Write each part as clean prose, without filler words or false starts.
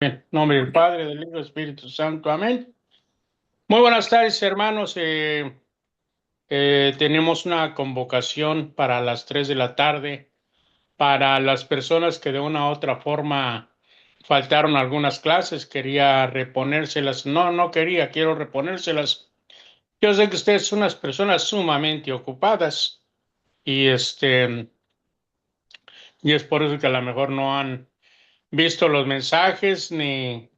En nombre del Padre, del Hijo y del Espíritu Santo. Amén. Muy buenas tardes, hermanos. Tenemos una convocación para las 3 de la tarde para las personas que de una u otra forma faltaron algunas clases. Quería reponérselas. No, no quería, quiero reponérselas. Yo sé que ustedes son unas personas sumamente ocupadas y y es por eso que a lo mejor no han visto los mensajes ni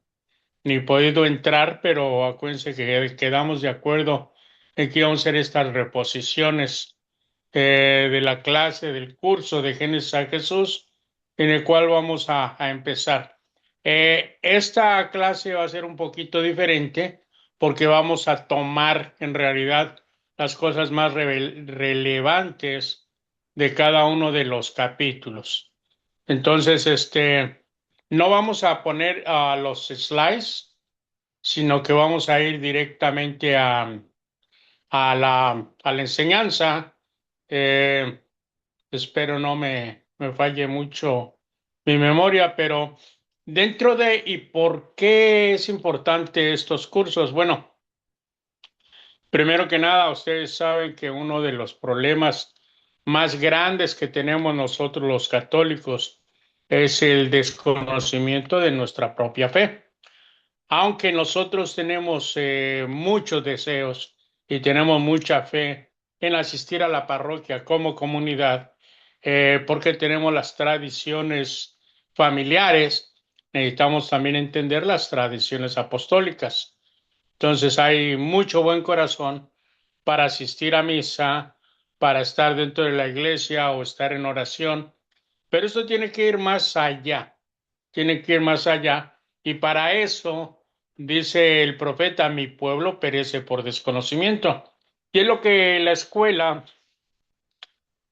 podido entrar, pero acuérdense que quedamos de acuerdo en que íbamos a hacer estas reposiciones de la clase, del curso de Génesis a Jesús, en el cual vamos a empezar. Esta clase va a ser un poquito diferente porque vamos a tomar en realidad las cosas más relevantes de cada uno de los capítulos. Entonces, no vamos a poner los slides, sino que vamos a ir directamente a la enseñanza. Eh, Espero no me falle mucho mi memoria, pero dentro de ¿y por qué es importante estos cursos? Bueno, primero que nada, ustedes saben que uno de los problemas más grandes que tenemos nosotros los católicos es el desconocimiento de nuestra propia fe. Aunque nosotros tenemos muchos deseos y tenemos mucha fe en asistir a la parroquia como comunidad, porque tenemos las tradiciones familiares, necesitamos también entender las tradiciones apostólicas. Entonces hay mucho buen corazón para asistir a misa, para estar dentro de la iglesia o estar en oración, pero esto tiene que ir más allá, tiene que ir más allá. Y para eso, dice el profeta, mi pueblo perece por desconocimiento. Y es lo que la escuela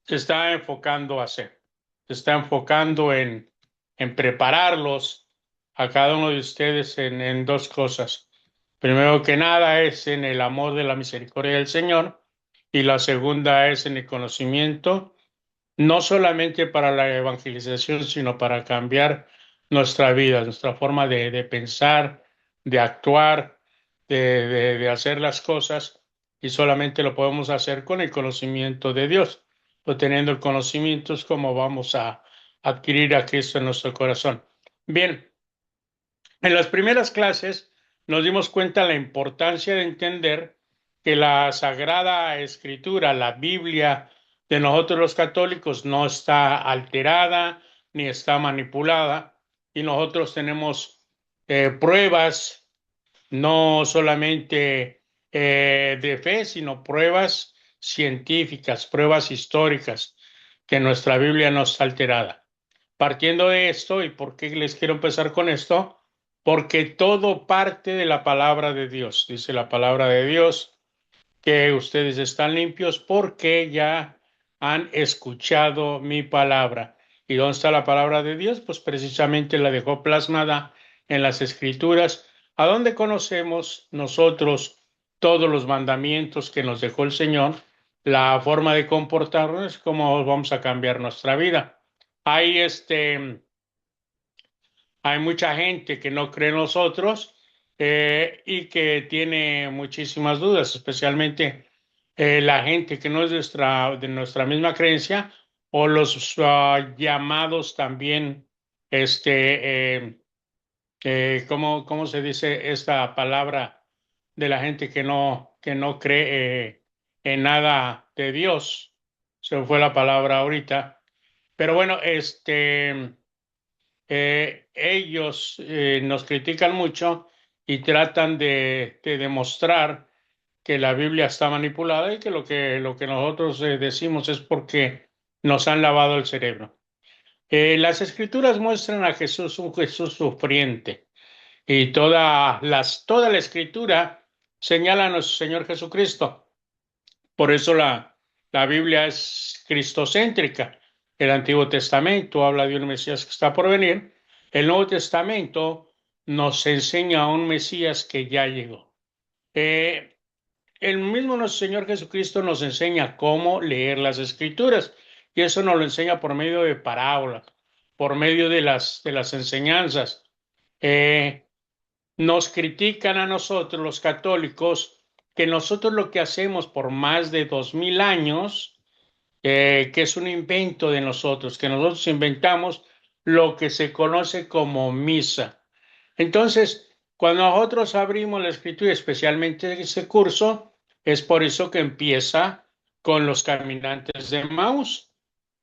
se está enfocando a hacer. Se está enfocando en prepararlos a cada uno de ustedes en dos cosas. Primero que nada es en el amor de la misericordia del Señor y la segunda es en el conocimiento, no solamente para la evangelización, sino para cambiar nuestra vida, nuestra forma de pensar, de actuar, de hacer las cosas, y solamente lo podemos hacer con el conocimiento de Dios. O teniendo el conocimiento es como vamos a adquirir a Cristo en nuestro corazón. Bien, en las primeras clases nos dimos cuenta de la importancia de entender que la Sagrada Escritura, la Biblia de nosotros los católicos, no está alterada ni está manipulada, y nosotros tenemos pruebas no solamente de fe, sino pruebas científicas, pruebas históricas, que nuestra Biblia no está alterada. Partiendo de esto, ¿y por qué les quiero empezar con esto? Porque todo parte de la palabra de Dios. Dice la palabra de Dios que ustedes están limpios porque ya han escuchado mi palabra. ¿Y dónde está la palabra de Dios? Pues precisamente la dejó plasmada en las Escrituras, a donde conocemos nosotros todos los mandamientos que nos dejó el Señor, la forma de comportarnos, cómo vamos a cambiar nuestra vida. Hay hay mucha gente que no cree en nosotros y que tiene muchísimas dudas, especialmente la gente que no es de nuestra misma creencia o los llamados también, ¿cómo se dice esta palabra de la gente que no cree en nada de Dios? Se me fue la palabra ahorita. Pero bueno, ellos nos critican mucho y tratan de demostrar que la Biblia está manipulada y que lo que nosotros decimos es porque nos han lavado el cerebro. Las escrituras muestran a Jesús un Jesús sufriente y toda la escritura señala a nuestro Señor Jesucristo. Por eso la Biblia es cristocéntrica. El Antiguo Testamento habla de un Mesías que está por venir. El Nuevo Testamento nos enseña a un Mesías que ya llegó. Eh, el mismo nuestro Señor Jesucristo nos enseña cómo leer las Escrituras, y eso nos lo enseña por medio de parábolas, por medio de las enseñanzas. nos critican a nosotros, los católicos, que nosotros lo que hacemos por más de 2000 años, que es un invento de nosotros, que nosotros inventamos lo que se conoce como misa. Entonces, cuando nosotros abrimos la escritura, especialmente ese curso, es por eso que empieza con los caminantes de Maús,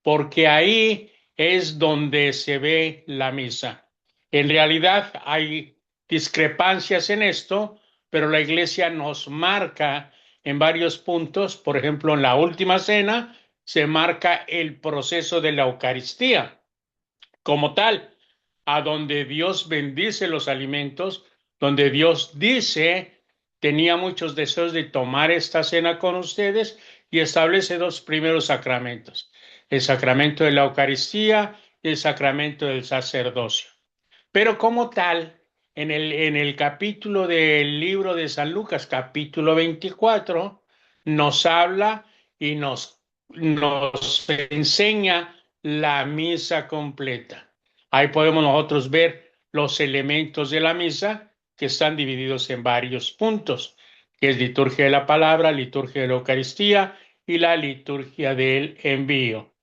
porque ahí es donde se ve la misa. En realidad hay discrepancias en esto, pero la iglesia nos marca en varios puntos. Por ejemplo, en la última cena se marca el proceso de la Eucaristía como tal, a donde Dios bendice los alimentos, donde Dios dice, tenía muchos deseos de tomar esta cena con ustedes y establece dos primeros sacramentos, el sacramento de la Eucaristía y el sacramento del sacerdocio. Pero como tal, en el capítulo del libro de San Lucas, capítulo 24, nos habla y nos enseña la misa completa. Ahí podemos nosotros ver los elementos de la misa que están divididos en varios puntos, que es liturgia de la palabra, liturgia de la Eucaristía y la liturgia del envío.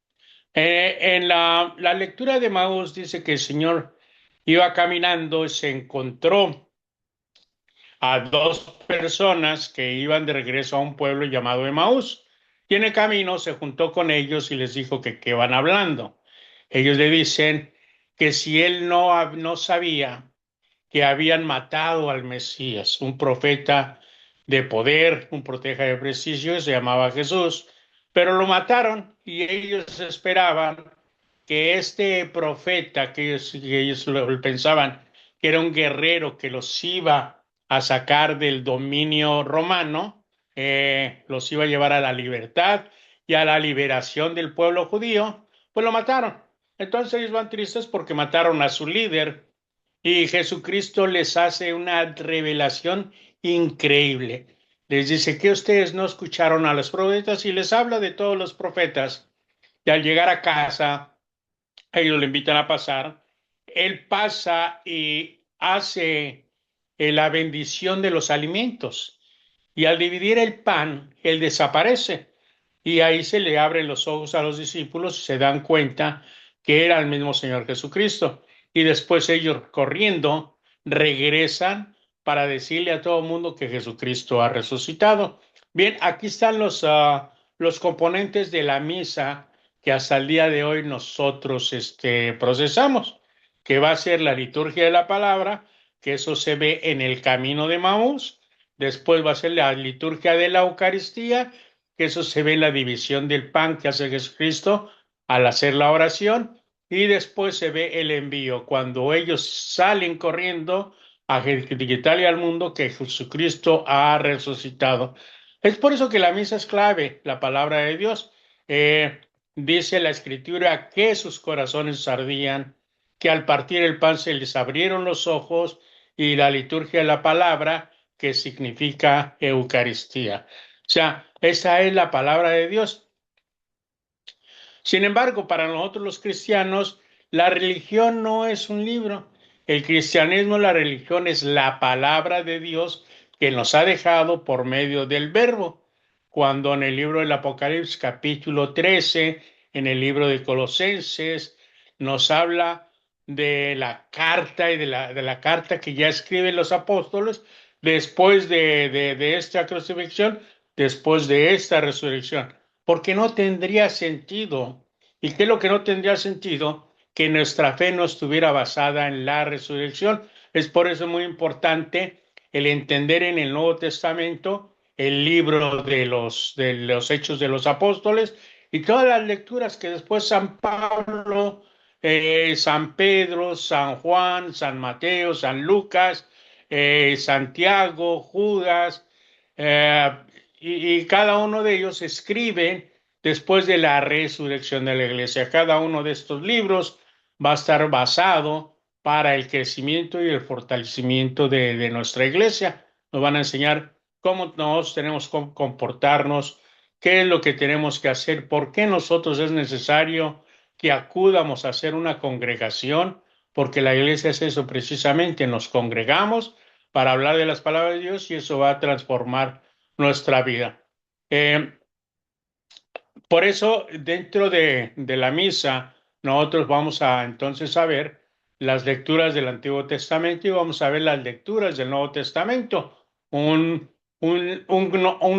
En la lectura de Maús dice que el Señor iba caminando y se encontró a dos personas que iban de regreso a un pueblo llamado Emaús. Y en el camino se juntó con ellos y les dijo que qué van hablando. Ellos le dicen que si él no sabía que habían matado al Mesías, un profeta de poder, un profeta de prestigio, se llamaba Jesús, pero lo mataron y ellos esperaban que este profeta, que ellos pensaban que era un guerrero que los iba a sacar del dominio romano, los iba a llevar a la libertad y a la liberación del pueblo judío, pues lo mataron. Entonces ellos van tristes porque mataron a su líder y Jesucristo les hace una revelación increíble. Les dice que ustedes no escucharon a los profetas y les habla de todos los profetas. Y al llegar a casa, ellos le invitan a pasar. Él pasa y hace la bendición de los alimentos. Y al dividir el pan, él desaparece. Y ahí se le abren los ojos a los discípulos y se dan cuenta que era el mismo Señor Jesucristo. Y después ellos corriendo regresan para decirle a todo el mundo que Jesucristo ha resucitado. Bien, aquí están los componentes de la misa que hasta el día de hoy nosotros procesamos, que va a ser la liturgia de la palabra, que eso se ve en el camino de Maús. Después va a ser la liturgia de la Eucaristía, que eso se ve en la división del pan que hace Jesucristo al hacer la oración. Y después se ve el envío, cuando ellos salen corriendo a gritarle al mundo que Jesucristo ha resucitado. Es por eso que la misa es clave, la palabra de Dios. Dice la Escritura que sus corazones ardían, que al partir el pan se les abrieron los ojos, y la liturgia de la palabra, que significa Eucaristía. O sea, esa es la palabra de Dios. Sin embargo, para nosotros los cristianos, la religión no es un libro. El cristianismo, la religión es la palabra de Dios que nos ha dejado por medio del verbo. Cuando en el libro del Apocalipsis, capítulo 13, en el libro de Colosenses, nos habla de la carta y de la carta que ya escriben los apóstoles después de esta crucifixión, después de esta resurrección, porque no tendría sentido. ¿Y qué es lo que no tendría sentido? Que nuestra fe no estuviera basada en la resurrección. Es por eso muy importante el entender en el Nuevo Testamento el libro de los Hechos de los Apóstoles y todas las lecturas que después San Pablo, San Pedro, San Juan, San Mateo, San Lucas, Santiago, Judas, eh, y cada uno de ellos escribe después de la resurrección de la iglesia. Cada uno de estos libros va a estar basado para el crecimiento y el fortalecimiento de nuestra iglesia. Nos van a enseñar cómo nos tenemos que comportarnos, qué es lo que tenemos que hacer, por qué nosotros es necesario que acudamos a hacer una congregación, porque la iglesia es eso precisamente, nos congregamos para hablar de las palabras de Dios y eso va a transformar nuestra vida. Eh, por eso, dentro de la misa, nosotros vamos a entonces a ver las lecturas del Antiguo Testamento y vamos a ver las lecturas del Nuevo Testamento. Un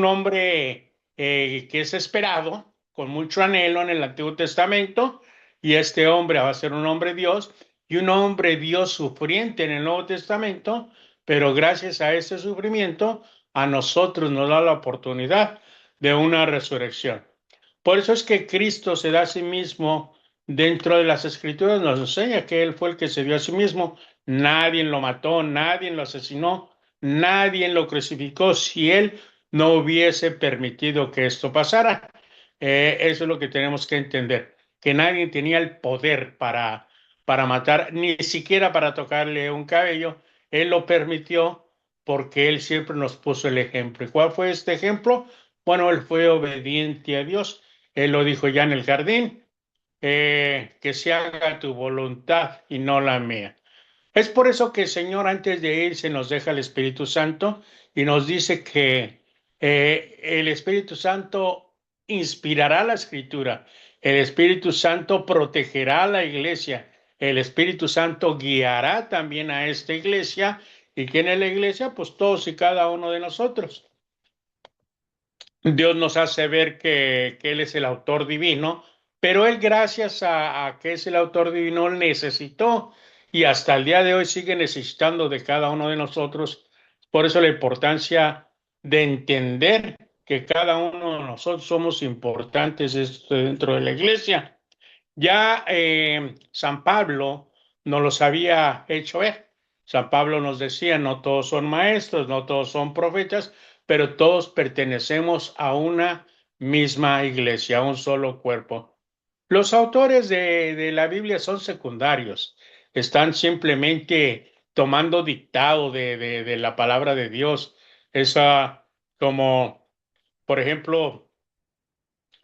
hombre que es esperado, con mucho anhelo en el Antiguo Testamento, y este hombre va a ser un hombre Dios, y un hombre Dios sufriente en el Nuevo Testamento, pero gracias a ese sufrimiento, a nosotros nos da la oportunidad de una resurrección. Por eso es que Cristo se da a sí mismo dentro de las Escrituras, nos enseña que Él fue el que se dio a sí mismo. Nadie lo mató, nadie lo asesinó, nadie lo crucificó si Él no hubiese permitido que esto pasara. Eso es lo que tenemos que entender, que nadie tenía el poder para matar, ni siquiera para tocarle un cabello. Él lo permitió porque Él siempre nos puso el ejemplo. ¿Y cuál fue este ejemplo? Bueno, Él fue obediente a Dios. Él lo dijo ya en el jardín, que se haga tu voluntad y no la mía. Es por eso que el Señor antes de irse nos deja el Espíritu Santo y nos dice que el Espíritu Santo inspirará la Escritura, el Espíritu Santo protegerá a la iglesia, el Espíritu Santo guiará también a esta iglesia. ¿Y quién es la iglesia? Pues todos y cada uno de nosotros. Dios nos hace ver que Él es el autor divino, pero Él, gracias a que es el autor divino, necesitó y hasta el día de hoy sigue necesitando de cada uno de nosotros. Por eso la importancia de entender que cada uno de nosotros somos importantes dentro de la iglesia. Ya San Pablo nos los había hecho ver. San Pablo nos decía, no todos son maestros, no todos son profetas, pero todos pertenecemos a una misma iglesia, a un solo cuerpo. Los autores de la Biblia son secundarios, están simplemente tomando dictado de la palabra de Dios. Esa, como, por ejemplo,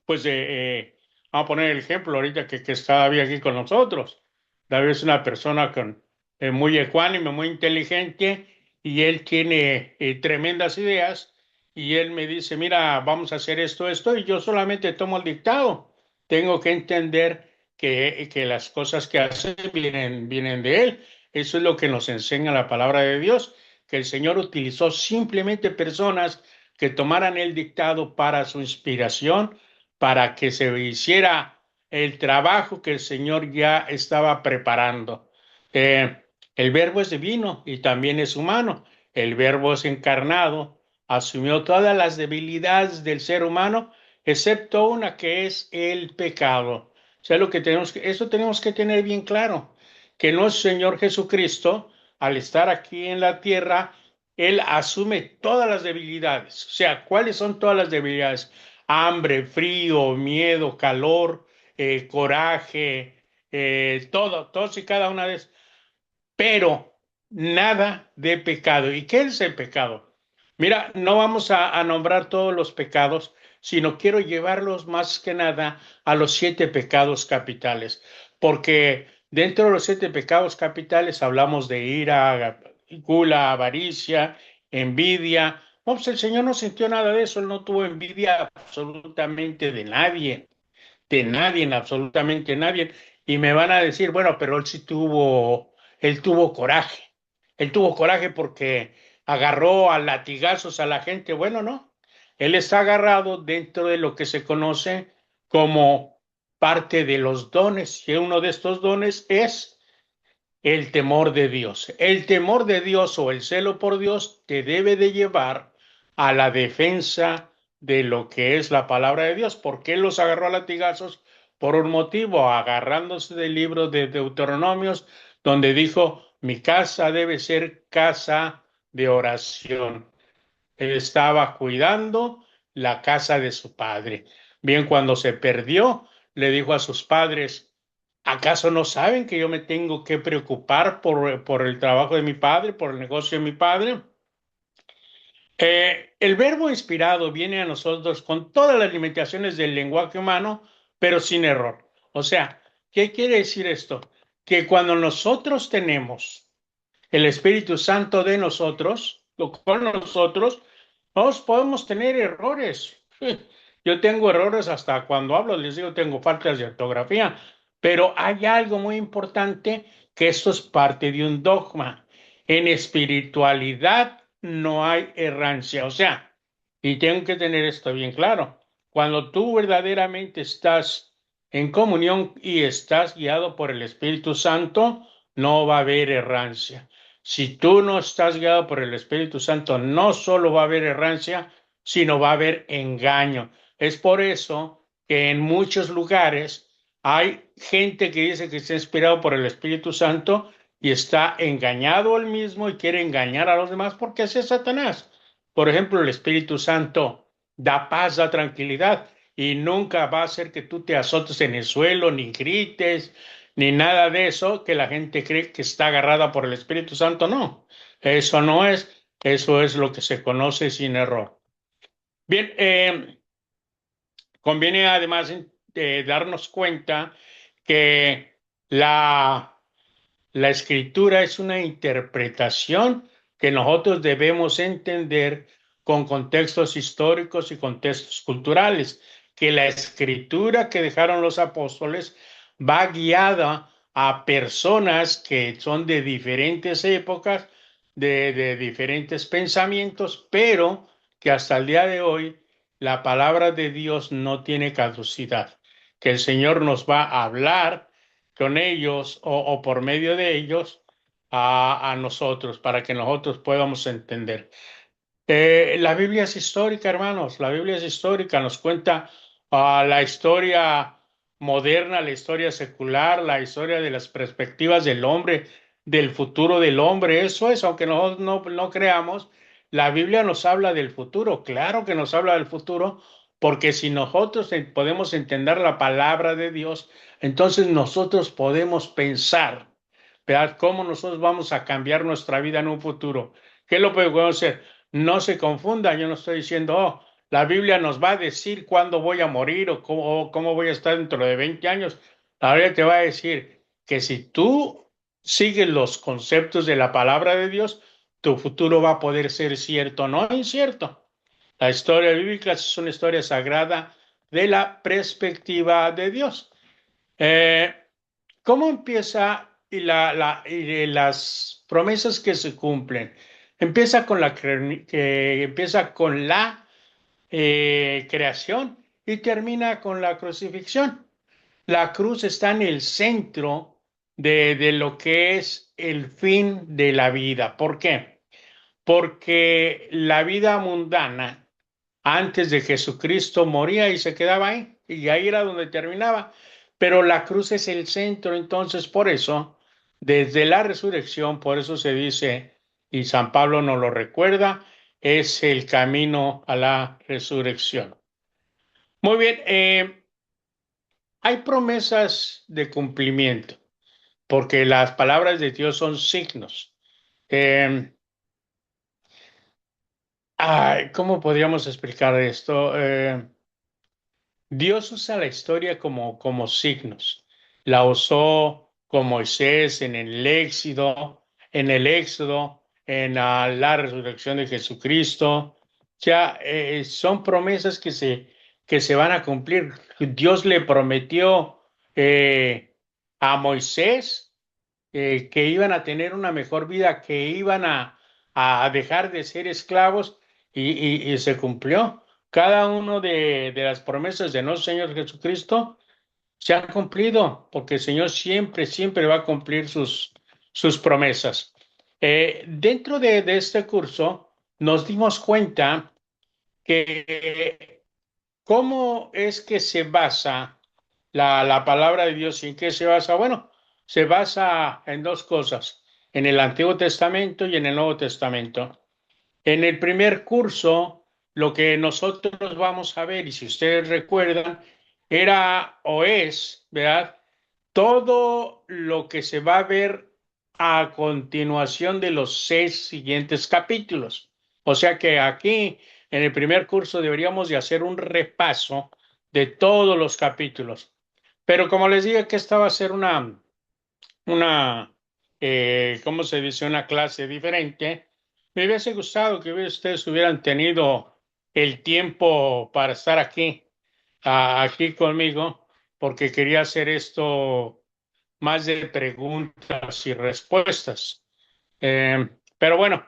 pues vamos a poner el ejemplo ahorita que está David aquí con nosotros. David es una persona muy ecuánime, muy inteligente y él tiene tremendas ideas y él me dice, mira, vamos a hacer esto, esto y yo solamente tomo el dictado. Tengo que entender que las cosas que hace vienen de él. Eso es lo que nos enseña la palabra de Dios, que el Señor utilizó simplemente personas que tomaran el dictado para su inspiración para que se hiciera el trabajo que el Señor ya estaba preparando. Eh, el verbo es divino y también es humano. El verbo es encarnado, asumió todas las debilidades del ser humano, excepto una que es el pecado. O sea, eso tenemos que tener bien claro, que nuestro Señor Jesucristo, al estar aquí en la tierra, Él asume todas las debilidades. O sea, ¿cuáles son todas las debilidades? Hambre, frío, miedo, calor, coraje, todos y cada una de esas, pero nada de pecado. ¿Y qué es el pecado? Mira, no vamos a nombrar todos los pecados, sino quiero llevarlos más que nada a los 7 pecados capitales, porque dentro de los 7 pecados capitales hablamos de ira, gula, avaricia, envidia. No, pues el Señor no sintió nada de eso, Él no tuvo envidia absolutamente de nadie, absolutamente nadie. Y me van a decir, bueno, pero él tuvo coraje. Él tuvo coraje porque agarró a latigazos a la gente. Bueno, no. Él está agarrado dentro de lo que se conoce como parte de los dones. Y uno de estos dones es el temor de Dios. El temor de Dios o el celo por Dios te debe de llevar a la defensa de lo que es la palabra de Dios. ¿Por qué los agarró a latigazos? Por un motivo, agarrándose del libro de Deuteronomios, donde dijo, mi casa debe ser casa de oración. Él estaba cuidando la casa de su padre. Bien, cuando se perdió, le dijo a sus padres, ¿acaso no saben que yo me tengo que preocupar por el trabajo de mi padre, por el negocio de mi padre? El verbo inspirado viene a nosotros con todas las limitaciones del lenguaje humano, pero sin error. O sea, ¿qué quiere decir esto? que cuando nosotros tenemos el Espíritu Santo de nosotros, lo con nosotros, nos podemos tener errores. Yo tengo errores hasta cuando hablo, les digo, tengo faltas de ortografía, pero hay algo muy importante que esto es parte de un dogma. En espiritualidad no hay errancia, o sea, y tengo que tener esto bien claro. Cuando tú verdaderamente estás en comunión y estás guiado por el Espíritu Santo, no va a haber errancia. Si tú no estás guiado por el Espíritu Santo, no solo va a haber errancia, sino va a haber engaño. Es por eso que en muchos lugares hay gente que dice que está inspirado por el Espíritu Santo y está engañado él mismo y quiere engañar a los demás porque así es Satanás. Por ejemplo, el Espíritu Santo da paz, da tranquilidad y nunca va a hacer que tú te azotes en el suelo, ni grites, ni nada de eso, que la gente cree que está agarrada por el Espíritu Santo. No, eso no es, eso es lo que se conoce sin error. Bien, conviene además darnos cuenta que la escritura es una interpretación que nosotros debemos entender con contextos históricos y contextos culturales, que la escritura que dejaron los apóstoles va guiada a personas que son de diferentes épocas, de diferentes pensamientos, pero que hasta el día de hoy la palabra de Dios no tiene caducidad, que el Señor nos va a hablar con ellos o por medio de ellos a nosotros, para que nosotros podamos entender. La Biblia es histórica, hermanos, la Biblia es histórica, nos cuenta la historia moderna, la historia secular, la historia de las perspectivas del hombre, del futuro del hombre. Eso es, aunque nosotros no creamos, la Biblia nos habla del futuro, claro que nos habla del futuro, porque si nosotros podemos entender la palabra de Dios, entonces nosotros podemos pensar, ¿verdad? ¿Cómo nosotros vamos a cambiar nuestra vida en un futuro? ¿Qué es lo que podemos hacer? No se confunda, yo no estoy diciendo, oh, la Biblia nos va a decir cuándo voy a morir o cómo voy a estar dentro de 20 años. La Biblia te va a decir que si tú sigues los conceptos de la palabra de Dios, tu futuro va a poder ser cierto, no incierto. La historia bíblica es una historia sagrada de la perspectiva de Dios. Eh, ¿Cómo empieza y las promesas que se cumplen? Empieza con empieza con la creación y termina con la crucifixión. La cruz está en el centro de lo que es el fin de la vida. ¿Por qué? Porque la vida mundana antes de Jesucristo moría y se quedaba ahí, y ahí era donde terminaba. Pero la cruz es el centro, entonces por eso, desde la resurrección, por eso se dice, y San Pablo nos lo recuerda, es el camino a la resurrección. Muy bien, hay promesas de cumplimiento, porque las palabras de Dios son signos. Eh, ¿Cómo podríamos explicar esto? Dios usa la historia como signos. La usó con Moisés en el Éxodo, en la resurrección de Jesucristo. Ya son promesas que se van a cumplir. Dios le prometió a Moisés que iban a tener una mejor vida, que iban a dejar de ser esclavos y se cumplió. Cada uno de las promesas de nuestro Señor Jesucristo se han cumplido, porque el Señor siempre, siempre va a cumplir sus promesas. Dentro de este curso nos dimos cuenta que cómo es que se basa la palabra de Dios y en qué se basa. Bueno, se basa en dos cosas, en el Antiguo Testamento y en el Nuevo Testamento. En el primer curso, lo que nosotros vamos a ver, y si ustedes recuerdan, era o es, ¿verdad? Todo lo que se va a ver a continuación de los 6 siguientes capítulos. O sea que aquí, en el primer curso, deberíamos de hacer un repaso de todos los capítulos. Pero como les dije que esta va a ser ¿cómo se dice? Una clase diferente. Me hubiese gustado que ustedes hubieran tenido el tiempo para estar aquí conmigo, porque quería hacer esto más de preguntas y respuestas. Pero bueno,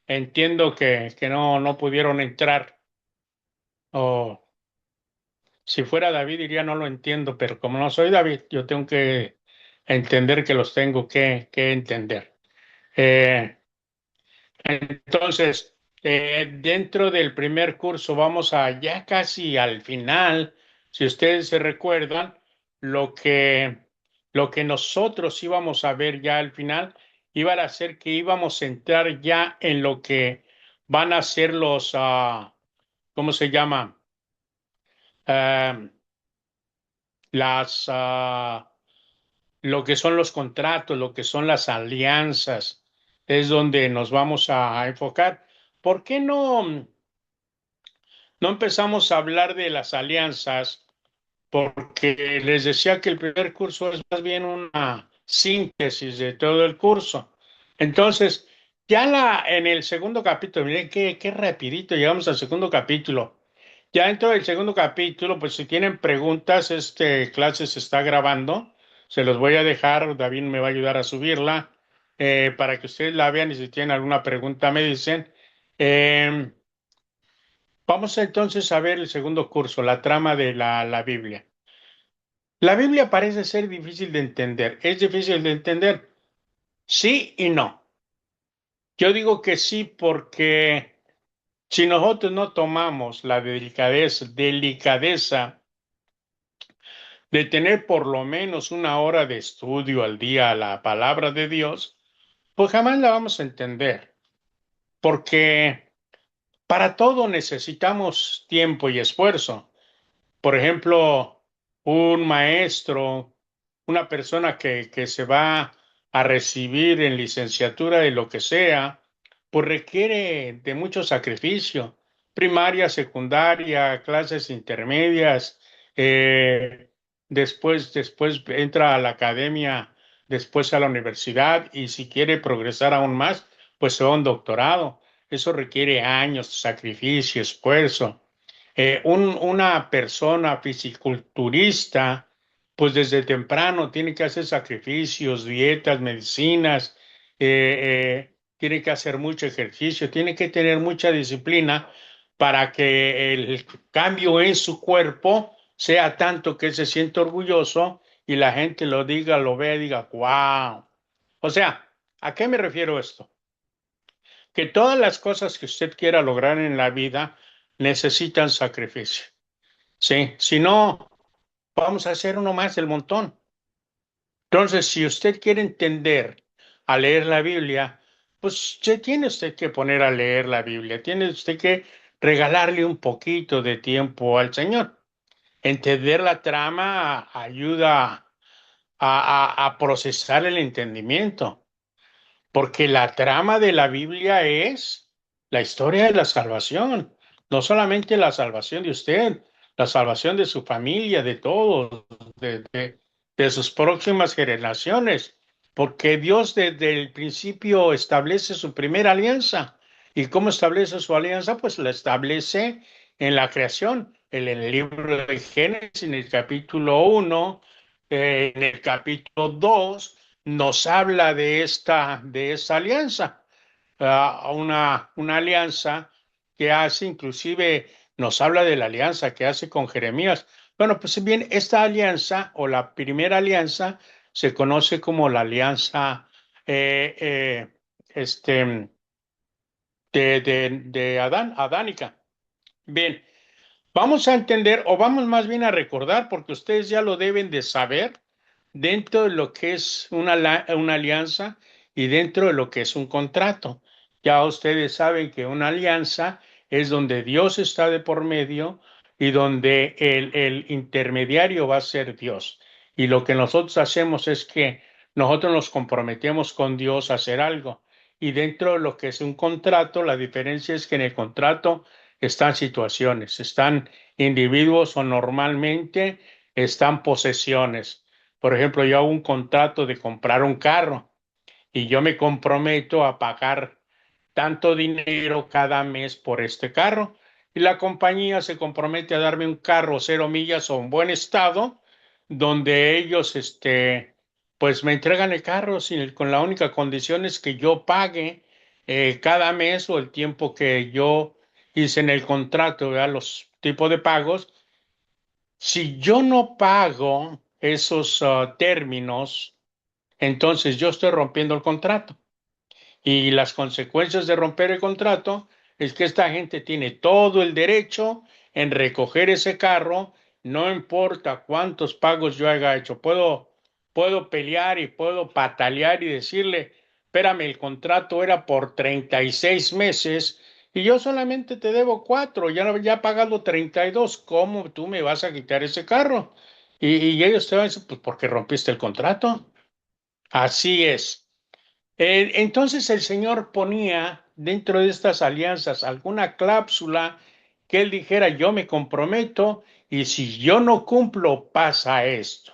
entiendo que no pudieron entrar. O si fuera David diría no lo entiendo, pero como no soy David, yo tengo que entender que los tengo que entender. Eh, entonces, dentro del primer curso vamos a ya casi al final, si ustedes se recuerdan, lo que, lo que nosotros íbamos a ver ya al final iba a ser que íbamos a entrar ya en lo que van a ser ¿cómo se llama? Ah, las, lo que son los contratos, lo que son las alianzas, es donde nos vamos a enfocar. ¿Por qué no empezamos a hablar de las alianzas? Porque les decía que el primer curso es más bien una síntesis de todo el curso. Entonces, en el segundo capítulo, miren qué rapidito llegamos al segundo capítulo. Ya dentro del segundo capítulo, pues si tienen preguntas, clase se está grabando. Se los voy a dejar, David me va a ayudar a subirla para que ustedes la vean y si tienen alguna pregunta me dicen. Eh, Vamos entonces a ver el segundo curso, la trama de la Biblia. La Biblia parece ser difícil de entender. ¿Es difícil de entender? Sí y no. Yo digo que sí porque si nosotros no tomamos la delicadeza de tener por lo menos una hora de estudio al día a la palabra de Dios, pues jamás la vamos a entender. Porque para todo necesitamos tiempo y esfuerzo. Por ejemplo, un maestro, una persona que se va a recibir en licenciatura de lo que sea, pues requiere de mucho sacrificio. Primaria, secundaria, clases intermedias, después entra a la academia, después a la universidad y si quiere progresar aún más, pues se va a un doctorado. Eso requiere años, sacrificio, esfuerzo. Una persona fisiculturista, pues desde temprano tiene que hacer sacrificios, dietas, medicinas, tiene que hacer mucho ejercicio, tiene que tener mucha disciplina para que el cambio en su cuerpo sea tanto que se siente orgulloso y la gente lo diga, lo vea y diga, wow. O sea, ¿a qué me refiero esto? Que todas las cosas que usted quiera lograr en la vida necesitan sacrificio. Sí, si no, vamos a hacer uno más del montón. Entonces, si usted quiere entender a leer la Biblia, pues se tiene usted que poner a leer la Biblia, tiene usted que regalarle un poquito de tiempo al Señor. Entender la trama ayuda a procesar el entendimiento. Porque la trama de la Biblia es la historia de la salvación, no solamente la salvación de usted, la salvación de su familia, de todos, de sus próximas generaciones, porque Dios desde el principio establece su primera alianza. ¿Y cómo establece su alianza? Pues la establece en la creación, en el libro de Génesis, en el capítulo 1, en el capítulo 2 nos habla de esta alianza, una alianza que hace, inclusive nos habla de la alianza que hace con Jeremías. Bueno, pues bien, esta alianza o la primera alianza se conoce como la alianza eh, eh, este, de Adán, adánica. Bien, vamos a entender o vamos más bien a recordar, porque ustedes ya lo deben de saber, dentro de lo que es una alianza y dentro de lo que es un contrato. Ya ustedes saben que una alianza es donde Dios está de por medio y donde el intermediario va a ser Dios. Y lo que nosotros hacemos es que nosotros nos comprometemos con Dios a hacer algo. Y dentro de lo que es un contrato, la diferencia es que en el contrato están situaciones, están individuos o normalmente están posesiones. por ejemplo, yo hago un contrato de comprar un carro y yo me comprometo a pagar tanto dinero cada mes por este carro. Y la compañía se compromete a darme un carro 0 millas o en buen estado, donde ellos, pues me entregan el carro con la única condición es que yo pague cada mes o el tiempo que yo hice en el contrato, ¿verdad? Los tipos de pagos. Si yo no pago esos términos, entonces yo estoy rompiendo el contrato. Y las consecuencias de romper el contrato es que esta gente tiene todo el derecho en recoger ese carro, no importa cuántos pagos yo haya hecho. Puedo pelear y puedo patalear y decirle, espérame, el contrato era por 36 meses y yo solamente te debo 4, ya he pagado 32. ¿Cómo tú me vas a quitar ese carro? Y ellos te van a decir, pues porque rompiste el contrato. Así es. Entonces el Señor ponía dentro de estas alianzas alguna cláusula que Él dijera, yo me comprometo y si yo no cumplo, pasa esto.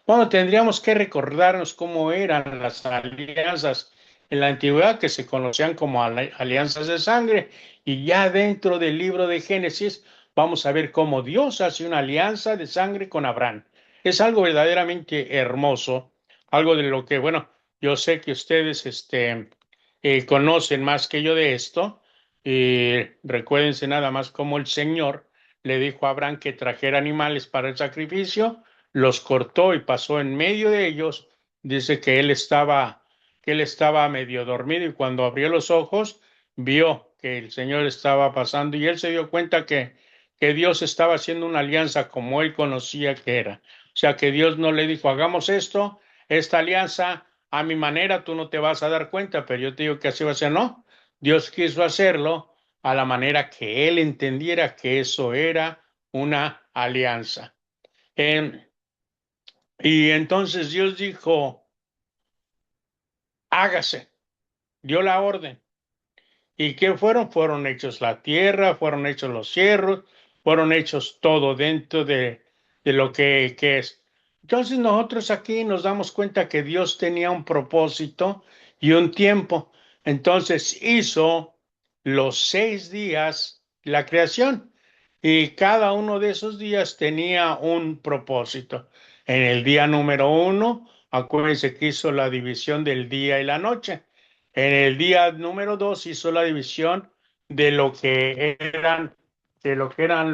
Bueno, tendríamos que recordarnos cómo eran las alianzas en la antigüedad, que se conocían como alianzas de sangre, y ya dentro del libro de Génesis vamos a ver cómo Dios hace una alianza de sangre con Abraham. Es algo verdaderamente hermoso, algo de lo que, bueno, yo sé que ustedes conocen más que yo de esto. Recuérdense nada más cómo el Señor le dijo a Abraham que trajera animales para el sacrificio, los cortó y pasó en medio de ellos. Dice que él estaba medio dormido y cuando abrió los ojos vio que el Señor estaba pasando y él se dio cuenta que Dios estaba haciendo una alianza como él conocía que era. O sea que Dios no le dijo, hagamos esto, esta alianza a mi manera, tú no te vas a dar cuenta, pero yo te digo que así va a ser. No, Dios quiso hacerlo a la manera que él entendiera que eso era una alianza. Eh, y entonces Dios dijo, hágase, dio la orden. ¿Y qué fueron? Fueron hechos la tierra, fueron hechos los cielos, fueron hechos todo dentro de lo que es. Entonces nosotros aquí nos damos cuenta que Dios tenía un propósito y un tiempo. Entonces hizo los 6 días la creación y cada uno de esos días tenía un propósito. En el día número 1, acuérdense que hizo la división del día y la noche. En el día número 2 hizo la división de lo que eran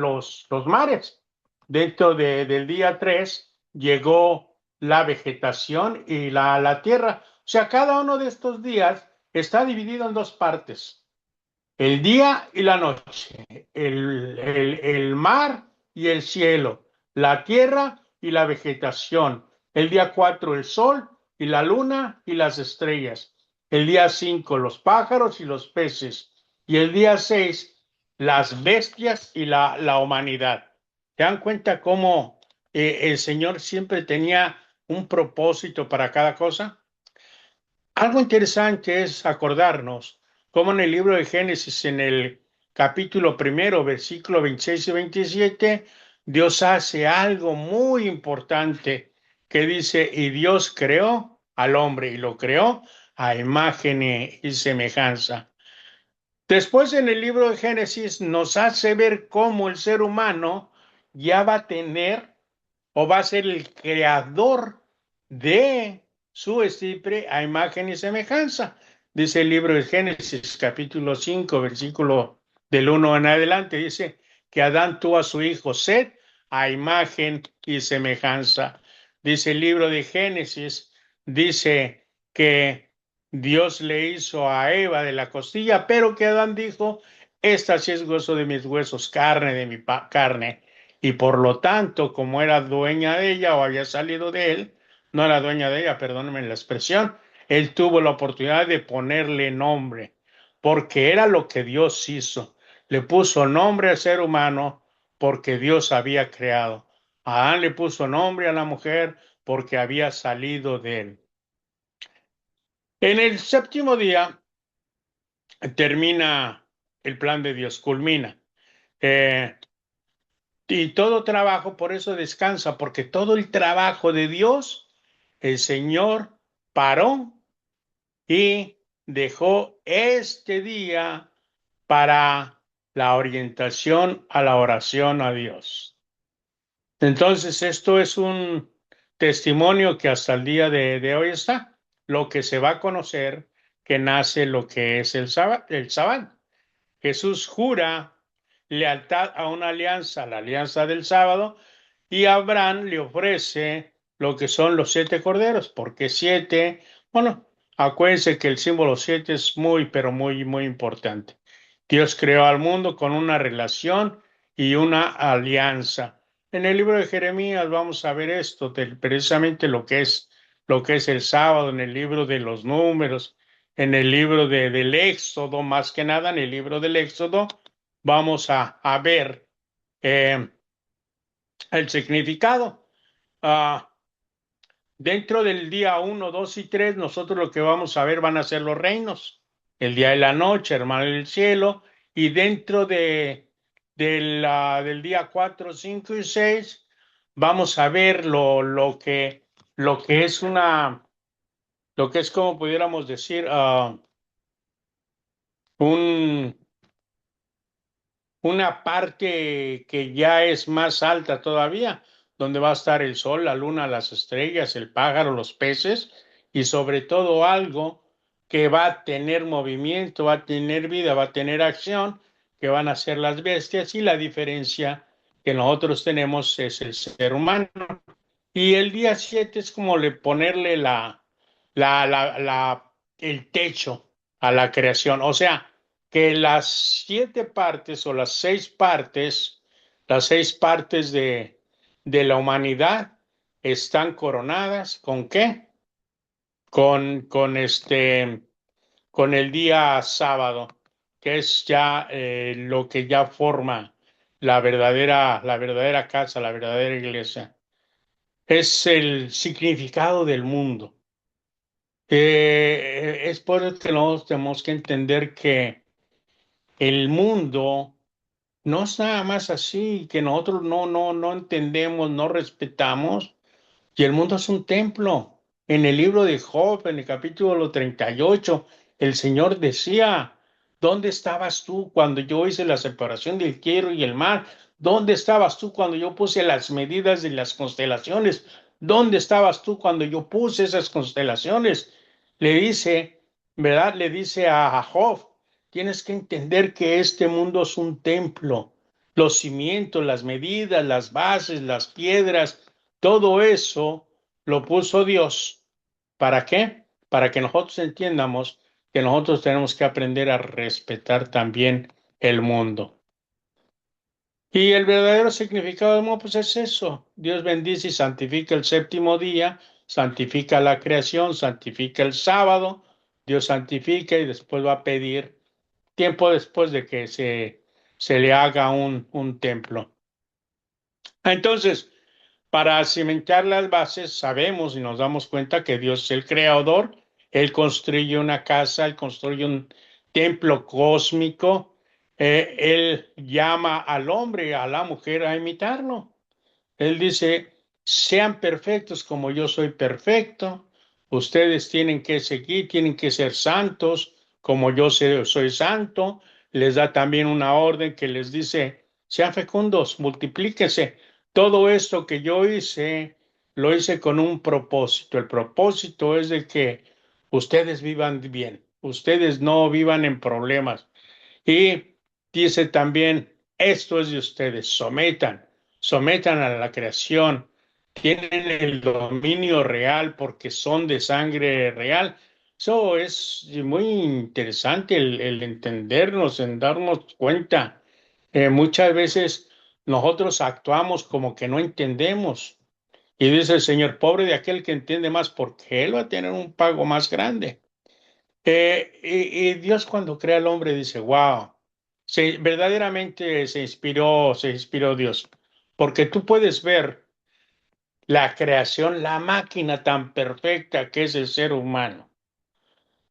los mares. Dentro del día 3 llegó la vegetación y la tierra. O sea, cada uno de estos días está dividido en dos partes: el día y la noche, el mar y el cielo, la tierra y la vegetación. El día 4 el sol y la luna y las estrellas. El día 5 los pájaros y los peces. Y el día 6 las bestias y la humanidad. ¿Te dan cuenta cómo el Señor siempre tenía un propósito para cada cosa? Algo interesante es acordarnos cómo en el libro de Génesis, en el capítulo primero, versículo 26 y 27, Dios hace algo muy importante que dice, y Dios creó al hombre y lo creó a imagen y semejanza. Después en el libro de Génesis nos hace ver cómo el ser humano ya va a tener o va a ser el creador de su estirpe a imagen y semejanza. Dice el libro de Génesis, capítulo 5, versículo del 1 en adelante, dice que Adán tuvo a su hijo Set a imagen y semejanza. Dice el libro de Génesis, dice que Dios le hizo a Eva de la costilla, pero que Adán dijo, esta sí es hueso de mis huesos, carne de mi carne. Y por lo tanto, como era dueña de ella o había salido de él, no era dueña de ella, perdónenme la expresión, él tuvo la oportunidad de ponerle nombre, porque era lo que Dios hizo. Le puso nombre al ser humano porque Dios había creado. Adán le puso nombre a la mujer porque había salido de él. En el séptimo día termina el plan de Dios, culmina. Eh, Y todo trabajo, por eso descansa, porque todo el trabajo de Dios el Señor paró y dejó este día para la orientación a la oración a Dios. Entonces, esto es un testimonio que hasta el día de hoy está, lo que se va a conocer que nace lo que es el sábado, el sábado. Jesús jura lealtad a una alianza, la alianza del sábado, y Abraham le ofrece lo que son los 7 corderos, porque 7, bueno, acuérdense que el símbolo 7 es muy, pero muy, muy importante. Dios creó al mundo con una relación y una alianza. En el libro de Jeremías vamos a ver esto, precisamente lo que es el sábado, en el libro de los números, en el libro del Éxodo, más que nada en el libro del Éxodo, vamos a ver eh, el significado. Ah, Dentro del día 1, 2 y 3, nosotros lo que vamos a ver van a ser los reinos, el día y la noche, hermano del cielo, y dentro del día 4, 5 y 6 vamos a ver lo que es lo que es como pudiéramos decir, un, una parte que ya es más alta todavía, donde va a estar el sol, la luna, las estrellas, el pájaro, los peces y sobre todo algo que va a tener movimiento, va a tener vida, va a tener acción, que van a ser las bestias y la diferencia que nosotros tenemos es el ser humano. Y el día 7 es como ponerle el techo a la creación. O sea, que las 7 partes o las 6 partes de la humanidad están coronadas ¿con qué? Con el día sábado, que es ya lo que ya forma la verdadera casa, la verdadera iglesia. Es el significado del mundo. Es por eso que nosotros tenemos que entender que el mundo no es nada más así, que nosotros no entendemos, no respetamos, y el mundo es un templo. En el libro de Job, en el capítulo 38, el Señor decía, ¿dónde estabas tú cuando yo hice la separación del cielo y el mar? ¿Dónde estabas tú cuando yo puse las medidas de las constelaciones? ¿Dónde estabas tú cuando yo puse esas constelaciones? Le dice, ¿verdad? Le dice a Job, tienes que entender que este mundo es un templo. Los cimientos, las medidas, las bases, las piedras, todo eso lo puso Dios. ¿Para qué? Para que nosotros entiendamos que nosotros tenemos que aprender a respetar también el mundo. Y el verdadero significado del mundo, pues es eso. Dios bendice y santifica el séptimo día, santifica la creación, santifica el sábado, Dios santifica y después va a pedir tiempo después de que se le haga un templo. Entonces, para cimentar las bases, sabemos y nos damos cuenta que Dios es el creador. Él construye una casa, Él construye un templo cósmico. Él llama al hombre y a la mujer a imitarlo. Él dice, sean perfectos como yo soy perfecto. Ustedes tienen que seguir, tienen que ser santos como yo soy santo. Les da también una orden que les dice, sean fecundos, multiplíquense. Todo esto que yo hice, lo hice con un propósito. El propósito es de que ustedes vivan bien, ustedes no vivan en problemas. Y dice también, esto es de ustedes, sometan a la creación, tienen el dominio real porque son de sangre real. Eso es muy interesante el entendernos, en darnos cuenta. Muchas veces nosotros actuamos como que no entendemos. Y dice el Señor, pobre de aquel que entiende más, porque él va a tener un pago más grande. Y Dios cuando crea al hombre dice, wow, verdaderamente se inspiró Dios, porque tú puedes ver la creación, la máquina tan perfecta que es el ser humano,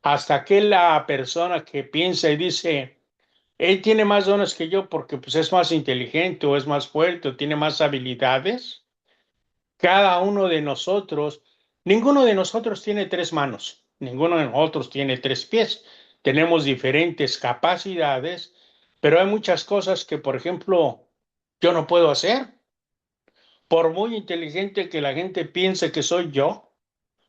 hasta que la persona que piensa y dice, él tiene más dones que yo porque pues es más inteligente o es más fuerte o tiene más habilidades. Cada uno de nosotros Ninguno de nosotros tiene tres manos, ninguno de nosotros tiene tres pies. Tenemos diferentes capacidades, pero hay muchas cosas que, por ejemplo, yo no puedo hacer. Por muy inteligente que la gente piense que soy yo,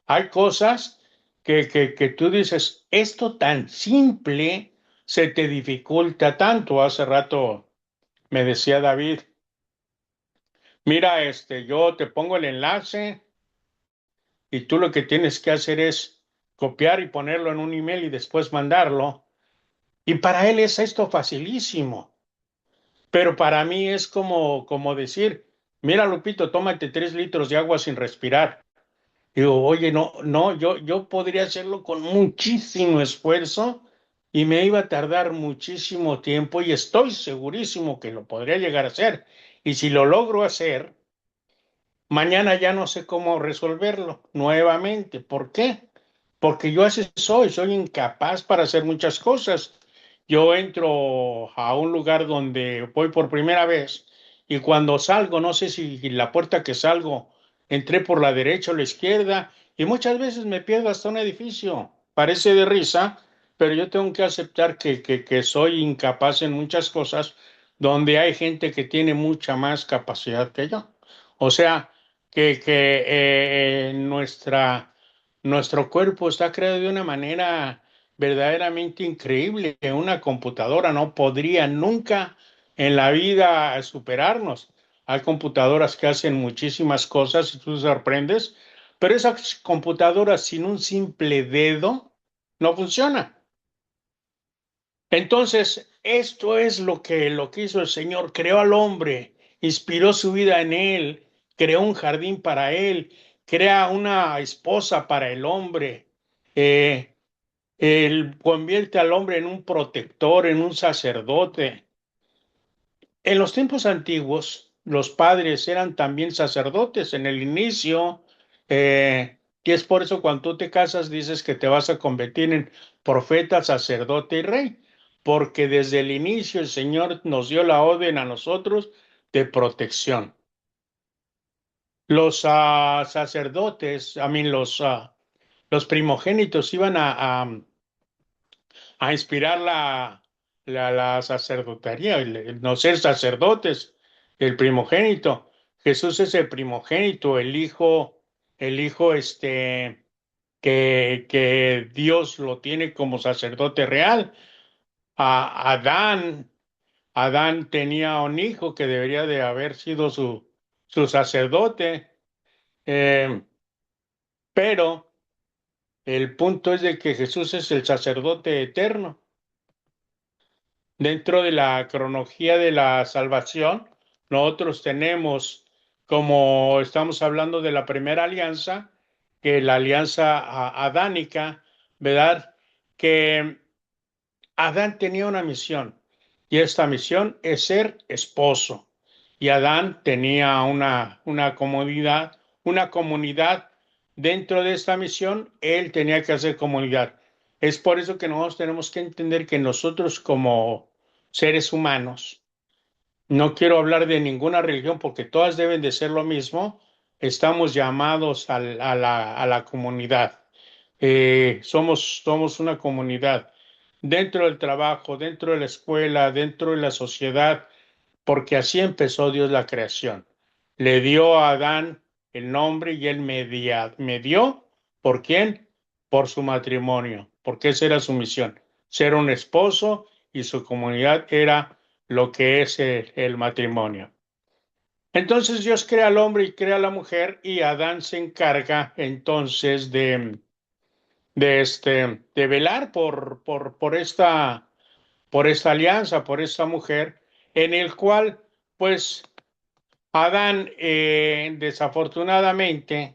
hay cosas que tú dices, esto tan simple se te dificulta tanto. Hace rato me decía David, mira, yo te pongo el enlace y tú lo que tienes que hacer es copiar y ponerlo en un email y después mandarlo. Y para él es esto facilísimo, pero para mí es como decir, mira, Lupito, tómate 3 litros de agua sin respirar. Digo, oye, no, no, yo podría hacerlo con muchísimo esfuerzo y me iba a tardar muchísimo tiempo y estoy segurísimo que lo podría llegar a hacer. Y si lo logro hacer, mañana ya no sé cómo resolverlo nuevamente. ¿Por qué? Porque yo así soy incapaz para hacer muchas cosas. Yo entro a un lugar donde voy por primera vez y cuando salgo, no sé si la puerta que salgo entré por la derecha o la izquierda y muchas veces me pierdo hasta un edificio. Parece de risa, pero yo tengo que aceptar que soy incapaz en muchas cosas donde hay gente que tiene mucha más capacidad que yo. O sea, que nuestro cuerpo está creado de una manera verdaderamente increíble. Una computadora no podría nunca en la vida superarnos. Hay computadoras que hacen muchísimas cosas y tú te sorprendes, pero esas computadoras sin un simple dedo no funcionan. Entonces, esto es lo que hizo el Señor. Creó al hombre, inspiró su vida en él, creó un jardín para él, crea una esposa para el hombre. Eh, Él convierte al hombre en un protector, en un sacerdote. En los tiempos antiguos, los padres eran también sacerdotes en el inicio, y es por eso cuando tú te casas dices que te vas a convertir en profeta, sacerdote y rey, porque desde el inicio el Señor nos dio la orden a nosotros de protección. Los sacerdotes, los primogénitos iban a inspirar la sacerdotaría, el no ser sacerdotes, el primogénito. Jesús es el primogénito, el hijo que Dios lo tiene como sacerdote real. Adán, Adán tenía un hijo que debería de haber sido su sacerdote, eh, pero el punto es de que Jesús es el sacerdote eterno. Dentro de la cronología de la salvación, nosotros tenemos, como estamos hablando de la primera alianza, que la alianza adánica, ¿verdad? Que Adán tenía una misión y esta misión es ser esposo. Y Adán tenía una comunidad dentro de esta misión, él tenía que hacer comunidad. Es por eso que nosotros tenemos que entender que nosotros como seres humanos, no quiero hablar de ninguna religión porque todas deben de ser lo mismo, estamos llamados a la comunidad. Somos una comunidad dentro del trabajo, dentro de la escuela, dentro de la sociedad, porque así empezó Dios la creación. Le dio a Adán el nombre y él medió. ¿Por quién? Por su matrimonio, porque esa era su misión, ser un esposo y su comunidad era lo que es el matrimonio. Entonces Dios crea al hombre y crea a la mujer y Adán se encarga entonces de velar por esta alianza, por esta mujer, en el cual, pues, Adán, desafortunadamente,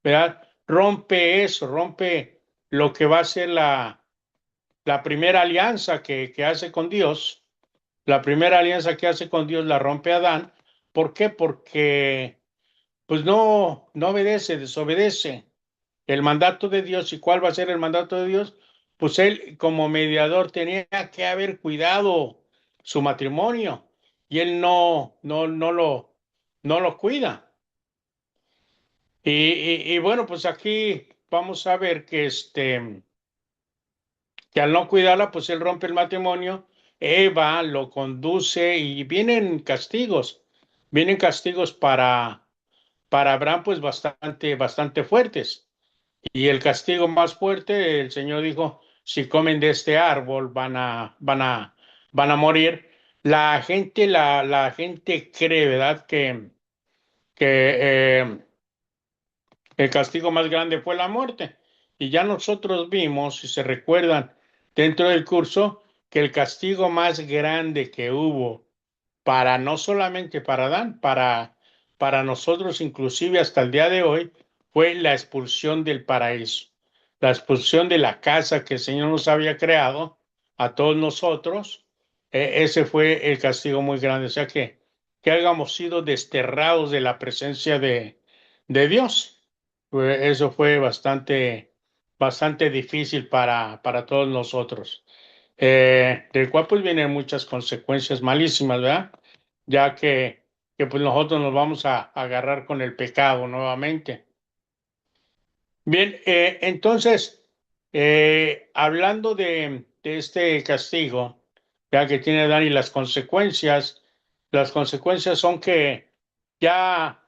¿verdad? Rompe eso, rompe lo que va a ser la primera alianza que hace con Dios. La primera alianza que hace con Dios la rompe Adán. ¿Por qué? Porque, pues, no obedece, desobedece el mandato de Dios. ¿Y cuál va a ser el mandato de Dios? Pues él como mediador tenía que haber cuidado su matrimonio y él no lo cuida. Y bueno, pues aquí vamos a ver que que al no cuidarla, pues él rompe el matrimonio, Eva lo conduce y vienen castigos para Abraham, pues bastante fuertes. Y el castigo más fuerte, el Señor dijo, si comen de este árbol van a morir. La gente cree, ¿verdad? Que el castigo más grande fue la muerte. Y ya nosotros vimos, si se recuerdan, dentro del curso, que el castigo más grande que hubo para no solamente para Adán, para nosotros inclusive hasta el día de hoy, fue la expulsión del paraíso, la expulsión de la casa que el Señor nos había creado a todos nosotros. Ese fue el castigo muy grande, o sea que hayamos sido desterrados de la presencia de Dios. Eso fue bastante difícil para todos nosotros, del cual pues vienen muchas consecuencias malísimas, ¿verdad? Ya que pues nosotros nos vamos a agarrar con el pecado nuevamente. Bien, entonces, hablando de este castigo, ya que tiene Dani, las consecuencias son que ya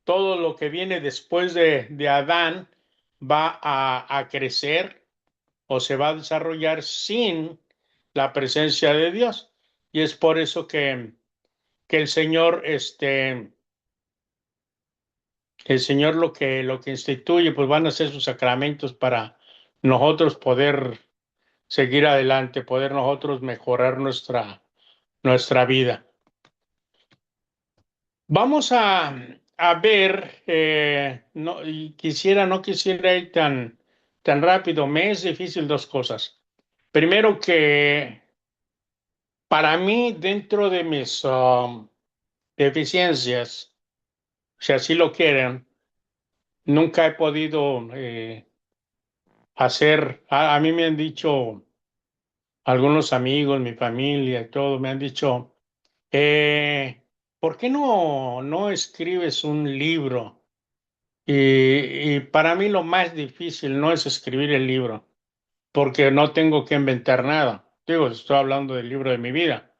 todo lo que viene después de Adán va a crecer o se va a desarrollar sin la presencia de Dios. Y es por eso que el Señor lo que instituye, pues van a ser sus sacramentos para nosotros poder seguir adelante, poder nosotros mejorar nuestra vida. Vamos a ver, y no quisiera ir tan rápido, me es difícil dos cosas. Primero que para mí, dentro de mis deficiencias, si así lo quieren, nunca he podido a mí me han dicho algunos amigos, mi familia y todo, me han dicho, eh, ¿por qué no escribes un libro? Y para mí lo más difícil no es escribir el libro, porque no tengo que inventar nada. Digo, estoy hablando del libro de mi vida.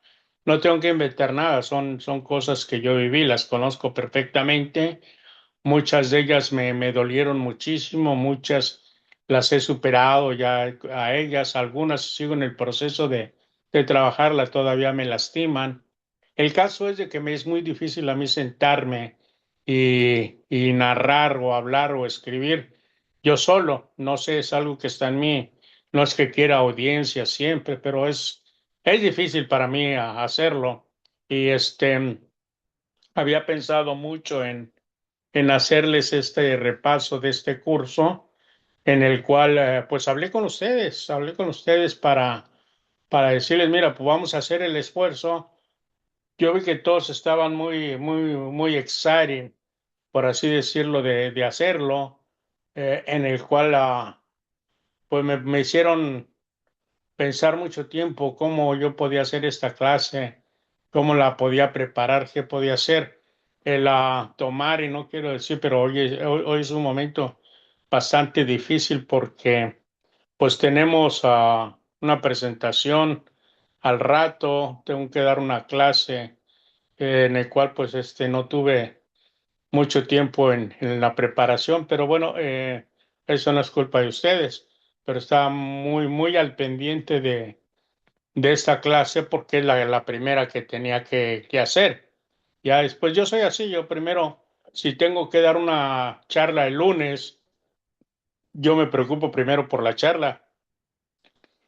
No tengo que inventar nada, son cosas que yo viví, las conozco perfectamente. Muchas de ellas me dolieron muchísimo, muchas las he superado ya a ellas, algunas sigo en el proceso de trabajarlas, todavía me lastiman. El caso es de que me es muy difícil a mí sentarme y narrar o hablar o escribir yo solo. No sé, es algo que está en mí. No es que quiera audiencia siempre, pero es difícil para mí hacerlo. Y había pensado mucho en hacerles este repaso de este curso, en el cual pues hablé con ustedes para decirles, mira, pues vamos a hacer el esfuerzo. Yo vi que todos estaban muy excited, por así decirlo, de hacerlo, en el cual pues me hicieron pensar mucho tiempo cómo yo podía hacer esta clase, cómo la podía preparar, qué podía hacer. El tomar, y no quiero decir, pero hoy es un momento bastante difícil porque pues tenemos una presentación al rato, tengo que dar una clase en el cual pues no tuve mucho tiempo en la preparación, pero bueno, eso no es culpa de ustedes, pero estaba muy al pendiente de esta clase porque es la primera que tenía que hacer. Ya después yo soy así, yo primero, si tengo que dar una charla el lunes, yo me preocupo primero por la charla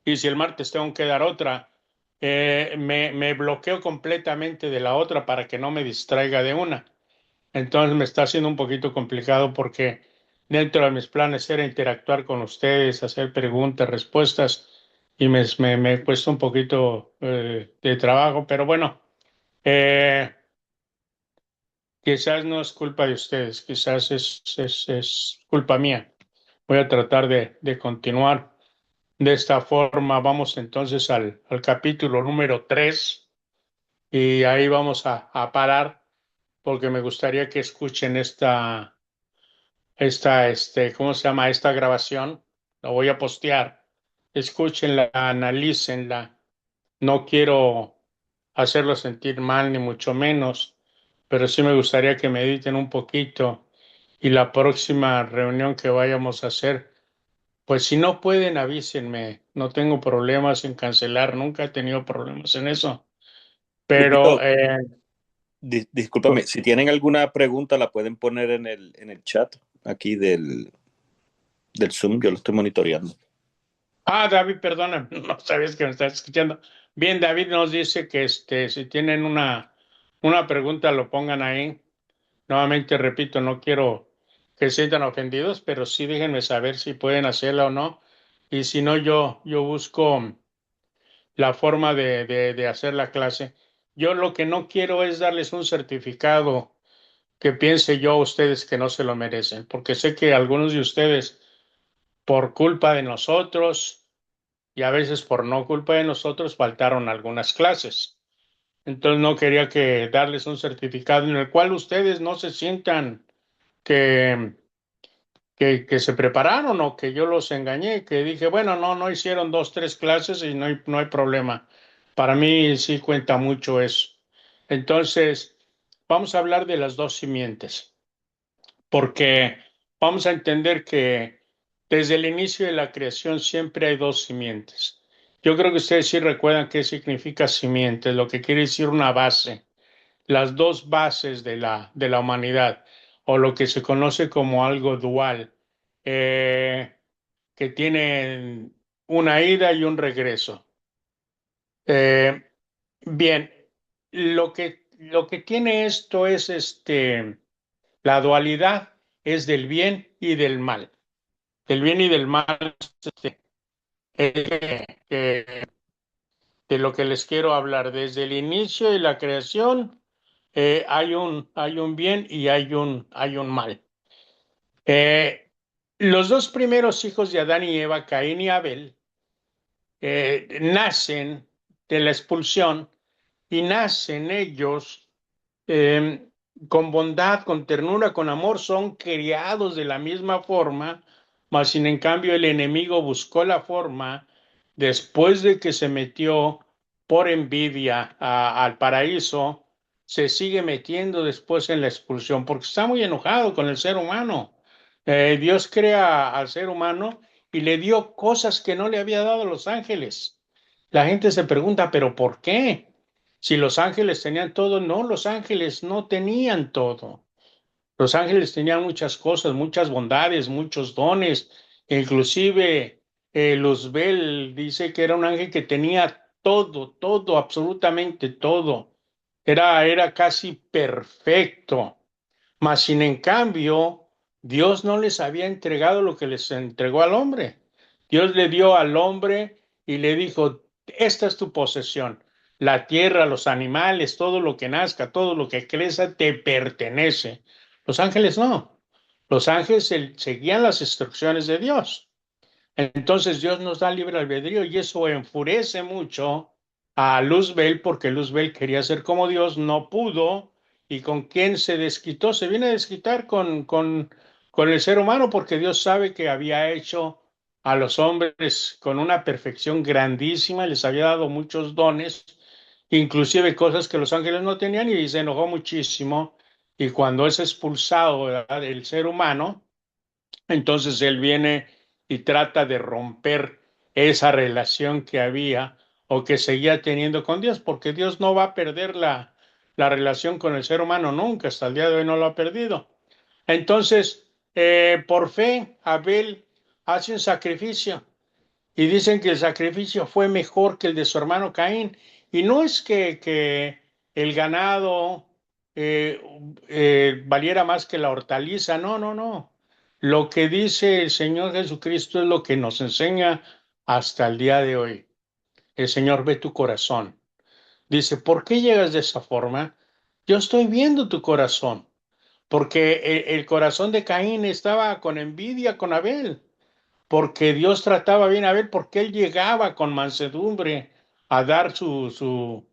y si el martes tengo que dar otra, me bloqueo completamente de la otra para que no me distraiga de una. Entonces me está haciendo un poquito complicado porque dentro de mis planes era interactuar con ustedes, hacer preguntas, respuestas y me cuesta un poquito de trabajo, pero bueno, eh, quizás no es culpa de ustedes, quizás es culpa mía. Voy a tratar de continuar de esta forma. Vamos entonces al capítulo número 3 y ahí vamos a parar porque me gustaría que escuchen ¿cómo se llama? Esta grabación. La voy a postear. Escúchenla, analícenla. No quiero hacerlo sentir mal, ni mucho menos, pero sí me gustaría que mediten un poquito y la próxima reunión que vayamos a hacer, pues si no pueden, avísenme. No tengo problemas en cancelar, nunca he tenido problemas en eso. Pero, Lupito, discúlpame, si tienen alguna pregunta la pueden poner en el chat aquí del Zoom, yo lo estoy monitoreando. David, perdona, no sabes que me estás escuchando. Bien, David nos dice que si tienen una pregunta, lo pongan ahí. Nuevamente repito, no quiero que se sientan ofendidos, pero sí déjenme saber si pueden hacerla o no. Y si no, yo busco la forma de hacer la clase. Yo lo que no quiero es darles un certificado que piense yo a ustedes que no se lo merecen, porque sé que algunos de ustedes, por culpa de nosotros y a veces por no culpa de nosotros, faltaron algunas clases. Entonces no quería que darles un certificado en el cual ustedes no se sientan que que se prepararon o que yo los engañé, que dije, bueno, no hicieron dos, tres clases y no hay problema. Para mí sí cuenta mucho eso. Entonces, vamos a hablar de las dos simientes, porque vamos a entender que desde el inicio de la creación siempre hay dos simientes. Yo creo que ustedes sí recuerdan qué significa simiente, lo que quiere decir una base, las dos bases de la humanidad, o lo que se conoce como algo dual, eh, que tienen una ida y un regreso. Eh, bien, lo que tiene esto es la dualidad es del bien y del mal. Del bien y del mal eh, de lo que les quiero hablar. Desde el inicio de la creación hay un bien y hay un mal. Los dos primeros hijos de Adán y Eva, Caín y Abel, nacen de la expulsión y nacen ellos eh, con bondad, con ternura, con amor, son criados de la misma forma, mas sin en cambio el enemigo buscó la forma después de que se metió por envidia al paraíso, se sigue metiendo después en la expulsión, porque está muy enojado con el ser humano. Dios crea al ser humano y le dio cosas que no le había dado a los ángeles. La gente se pregunta, ¿pero por qué? Si los ángeles tenían todo, no, los ángeles no tenían todo. Los ángeles tenían muchas cosas, muchas bondades, muchos dones. Inclusive Luzbel dice que era un ángel que tenía todo, todo, absolutamente todo. Era casi perfecto. Mas, sin en cambio, Dios no les había entregado lo que les entregó al hombre. Dios le dio al hombre y le dijo, esta es tu posesión. La tierra, los animales, todo lo que nazca, todo lo que crezca, te pertenece. Los ángeles no. Los ángeles seguían las instrucciones de Dios. Entonces Dios nos da libre albedrío y eso enfurece mucho a Luzbel porque Luzbel quería ser como Dios, no pudo y con quién se desquitó, se viene a desquitar con el ser humano porque Dios sabe que había hecho a los hombres con una perfección grandísima, les había dado muchos dones, inclusive cosas que los ángeles no tenían y se enojó muchísimo y cuando es expulsado, ¿verdad?, el ser humano, entonces él viene y trata de romper esa relación que había o que seguía teniendo con Dios, porque Dios no va a perder la relación con el ser humano nunca, hasta el día de hoy no lo ha perdido. Entonces, por fe, Abel hace un sacrificio y dicen que el sacrificio fue mejor que el de su hermano Caín. Y no es que el ganado eh, valiera más que la hortaliza, no, no, no. Lo que dice el Señor Jesucristo es lo que nos enseña hasta el día de hoy. El Señor ve tu corazón. Dice, ¿por qué llegas de esa forma? Yo estoy viendo tu corazón, porque el corazón de Caín estaba con envidia con Abel porque Dios trataba bien a Abel, porque él llegaba con mansedumbre a dar su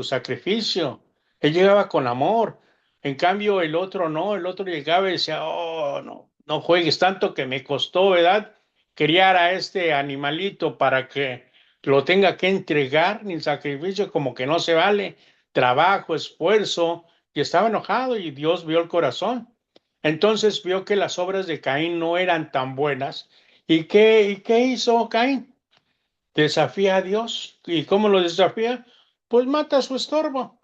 sacrificio. Él llegaba con amor. En cambio, el otro no, el otro llegaba y decía, oh, no, no juegues tanto que me costó, ¿verdad? Criar a este animalito para que lo tenga que entregar en sacrificio, como que no se vale, trabajo, esfuerzo, y estaba enojado y Dios vio el corazón. Entonces vio que las obras de Caín no eran tan buenas. ¿Y qué hizo Caín? Desafía a Dios. ¿Y cómo lo desafía? Pues mata a su estorbo,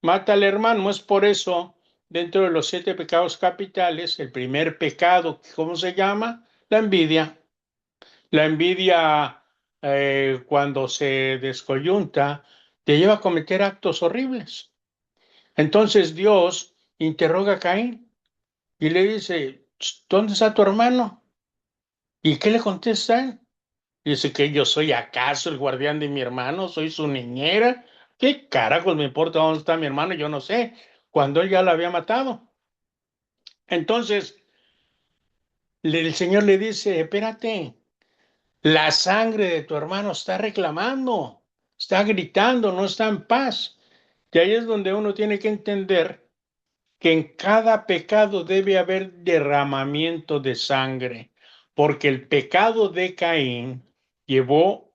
mata al hermano. Es por eso, dentro de los 7 pecados capitales, el primer pecado, ¿cómo se llama? La envidia. La envidia, cuando se descoyunta, te lleva a cometer actos horribles. Entonces Dios interroga a Caín y le dice, ¿dónde está tu hermano? ¿Y qué le contesta él? Dice que yo soy acaso el guardián de mi hermano, soy su niñera. ¿Qué carajos me importa dónde está mi hermano? Yo no sé, cuando él ya lo había matado. Entonces el Señor le dice, espérate, la sangre de tu hermano está reclamando, está gritando, no está en paz. Y ahí es donde uno tiene que entender que en cada pecado debe haber derramamiento de sangre, porque el pecado de Caín llegó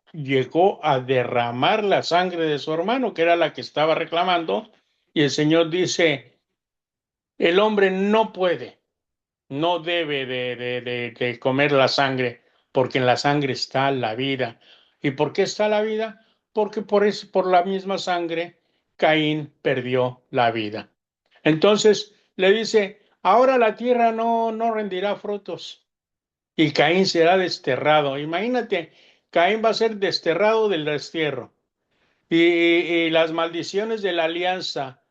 a derramar la sangre de su hermano, que era la que estaba reclamando, y el Señor dice, el hombre no puede, no debe de comer la sangre, porque en la sangre está la vida. ¿Y por qué está la vida? Porque por la misma sangre Caín perdió la vida. Entonces le dice, ahora la tierra no rendirá frutos y Caín será desterrado. Imagínate, Caín va a ser desterrado del destierro y las maldiciones de la alianza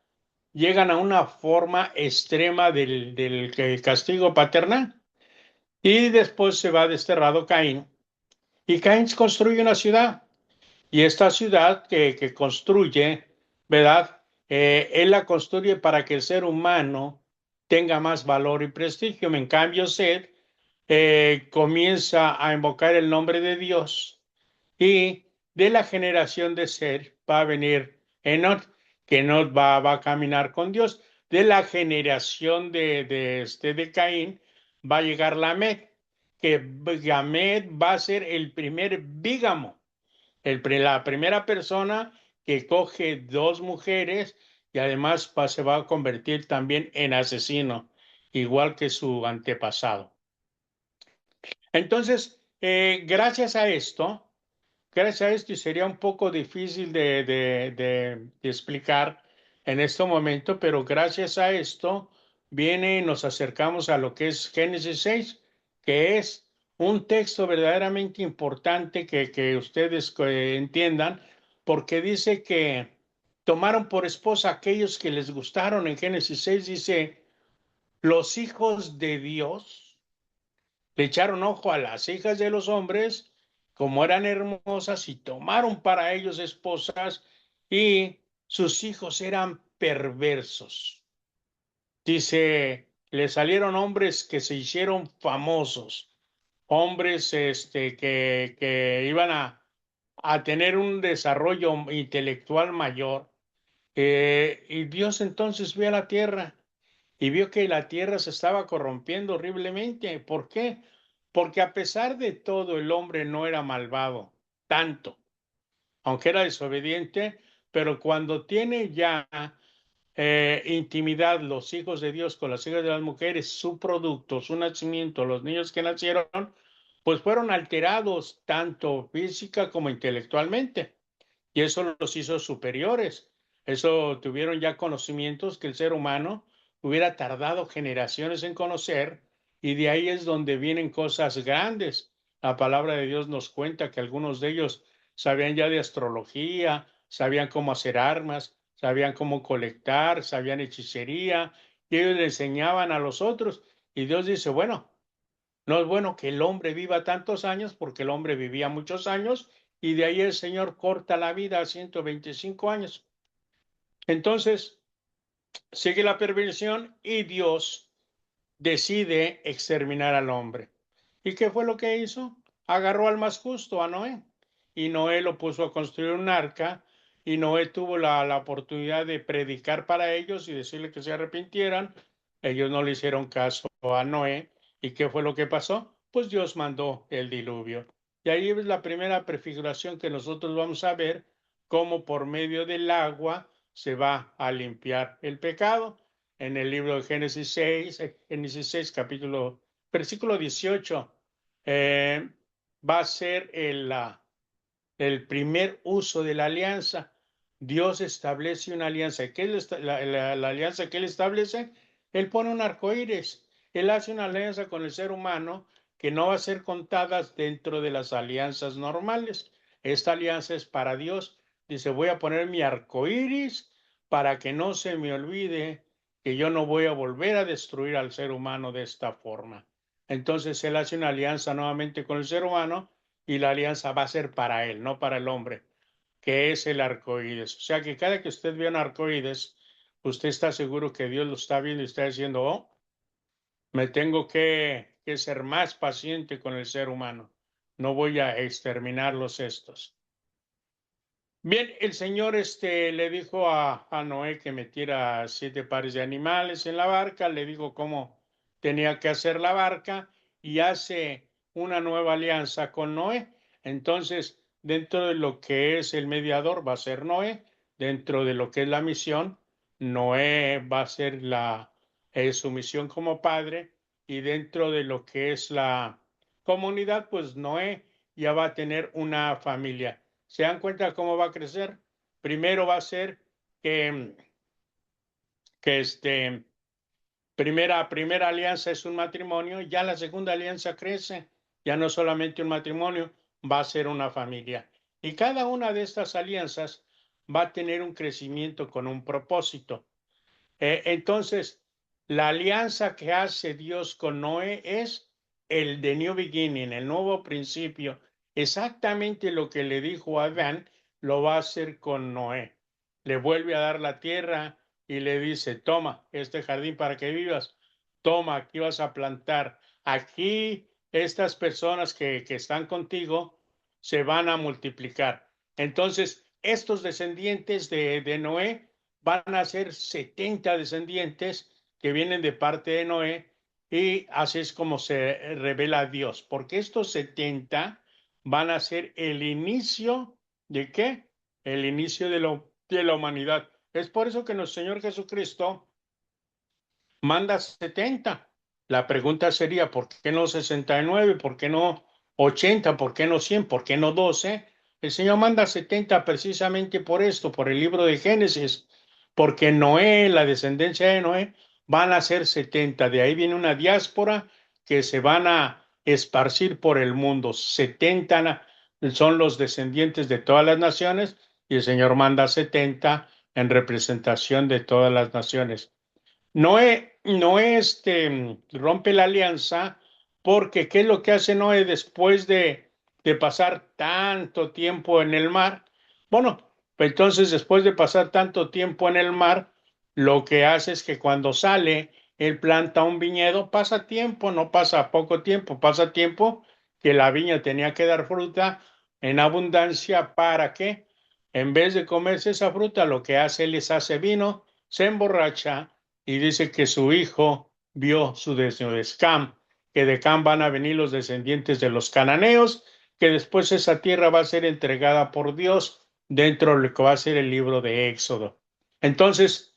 llegan a una forma extrema del castigo paternal. Y después se va desterrado Caín. Y Caín construye una ciudad. Y esta ciudad que construye, ¿verdad? Él la construye para que el ser humano tenga más valor y prestigio. En cambio, Seth comienza a invocar el nombre de Dios y de la generación de Seth va a venir Enoch, que Enoch va a caminar con Dios. De la generación de Caín va a llegar Lamed, que Lamed va a ser el primer bígamo, la primera persona que coge dos mujeres y además se va a convertir también en asesino, igual que su antepasado. Entonces, gracias a esto, y sería un poco difícil de explicar en este momento, pero gracias a esto viene y nos acercamos a lo que es Génesis 6, que es un texto verdaderamente importante que ustedes entiendan, porque dice que tomaron por esposa aquellos que les gustaron. En Génesis 6 dice, los hijos de Dios le echaron ojo a las hijas de los hombres, como eran hermosas, y tomaron para ellos esposas, y sus hijos eran perversos. Dice, le salieron hombres que se hicieron famosos, hombres que iban a tener un desarrollo intelectual mayor. Y Dios entonces vio a la tierra y vio que la tierra se estaba corrompiendo horriblemente. ¿Por qué? Porque a pesar de todo el hombre no era malvado, tanto, aunque era desobediente, pero cuando tiene ya intimidad los hijos de Dios con las hijas de las mujeres, su producto, su nacimiento, los niños que nacieron, pues fueron alterados tanto física como intelectualmente. Y eso los hizo superiores. Eso tuvieron ya conocimientos que el ser humano hubiera tardado generaciones en conocer, y de ahí es donde vienen cosas grandes. La palabra de Dios nos cuenta que algunos de ellos sabían ya de astrología, sabían cómo hacer armas, sabían cómo colectar, sabían hechicería, y ellos le enseñaban a los otros. Y Dios dice, bueno, no es bueno que el hombre viva tantos años, porque el hombre vivía muchos años, y de ahí el Señor corta la vida a 125 años. Entonces, sigue la perversión y Dios decide exterminar al hombre. ¿Y qué fue lo que hizo? Agarró al más justo, a Noé, y Noé lo puso a construir un arca, y Noé tuvo la oportunidad de predicar para ellos y decirle que se arrepintieran. Ellos no le hicieron caso a Noé. ¿Y qué fue lo que pasó? Pues Dios mandó el diluvio. Y ahí es la primera prefiguración que nosotros vamos a ver, cómo por medio del agua se va a limpiar el pecado. En el libro de Génesis 6, versículo 18, va a ser el primer uso de la alianza. Dios establece una alianza. ¿Qué es la alianza que Él establece? Él pone un arcoíris. Él hace una alianza con el ser humano que no va a ser contada dentro de las alianzas normales. Esta alianza es para Dios. Dice, voy a poner mi arcoíris para que no se me olvide que yo no voy a volver a destruir al ser humano de esta forma. Entonces Él hace una alianza nuevamente con el ser humano y la alianza va a ser para él, no para el hombre, que es el arcoíris. O sea que cada que usted ve un arcoíris, usted está seguro que Dios lo está viendo y está diciendo, oh, me tengo que ser más paciente con el ser humano. No voy a exterminarlos estos. Bien, el Señor le dijo a Noé que metiera 7 pares de animales en la barca, le dijo cómo tenía que hacer la barca y hace una nueva alianza con Noé. Entonces, dentro de lo que es el mediador va a ser Noé, dentro de lo que es la misión, Noé va a ser su misión como padre, y dentro de lo que es la comunidad, pues Noé ya va a tener una familia. ¿Se dan cuenta cómo va a crecer? Primero va a ser que, que primera alianza es un matrimonio, ya la segunda alianza crece, ya no solamente un matrimonio, va a ser una familia. Y cada una de estas alianzas va a tener un crecimiento con un propósito. Entonces, la alianza que hace Dios con Noé es el de New Beginning, el nuevo principio. Exactamente lo que le dijo a Adán, lo va a hacer con Noé. Le vuelve a dar la tierra y le dice, toma este jardín para que vivas. Toma, aquí vas a plantar. Aquí estas personas que están contigo se van a multiplicar. Entonces, estos descendientes de Noé van a ser 70 descendientes que vienen de parte de Noé, y así es como se revela Dios, porque estos 70 van a ser el inicio de ¿qué? El inicio de la humanidad. Es por eso que nuestro Señor Jesucristo manda 70. La pregunta sería, ¿por qué no 69? ¿Por qué no 80? ¿Por qué no 100? ¿Por qué no 12? El Señor manda 70 precisamente por esto, por el libro de Génesis, porque Noé, la descendencia de Noé, van a ser 70. De ahí viene una diáspora que se van a esparcir por el mundo. 70 son los descendientes de todas las naciones, y el Señor manda 70 en representación de todas las naciones. Noé rompe la alianza porque ¿qué es lo que hace Noé después de pasar tanto tiempo en el mar? Bueno, pues entonces después de pasar tanto tiempo en el mar, lo que hace es que cuando sale, él planta un viñedo, pasa tiempo, no pasa poco tiempo, pasa tiempo que la viña tenía que dar fruta en abundancia. ¿Para qué? En vez de comerse esa fruta, lo que hace, les hace vino, se emborracha y dice que su hijo vio su desnudez. Cam, que de Cam van a venir los descendientes de los cananeos, que después esa tierra va a ser entregada por Dios dentro de lo que va a ser el libro de Éxodo. Entonces,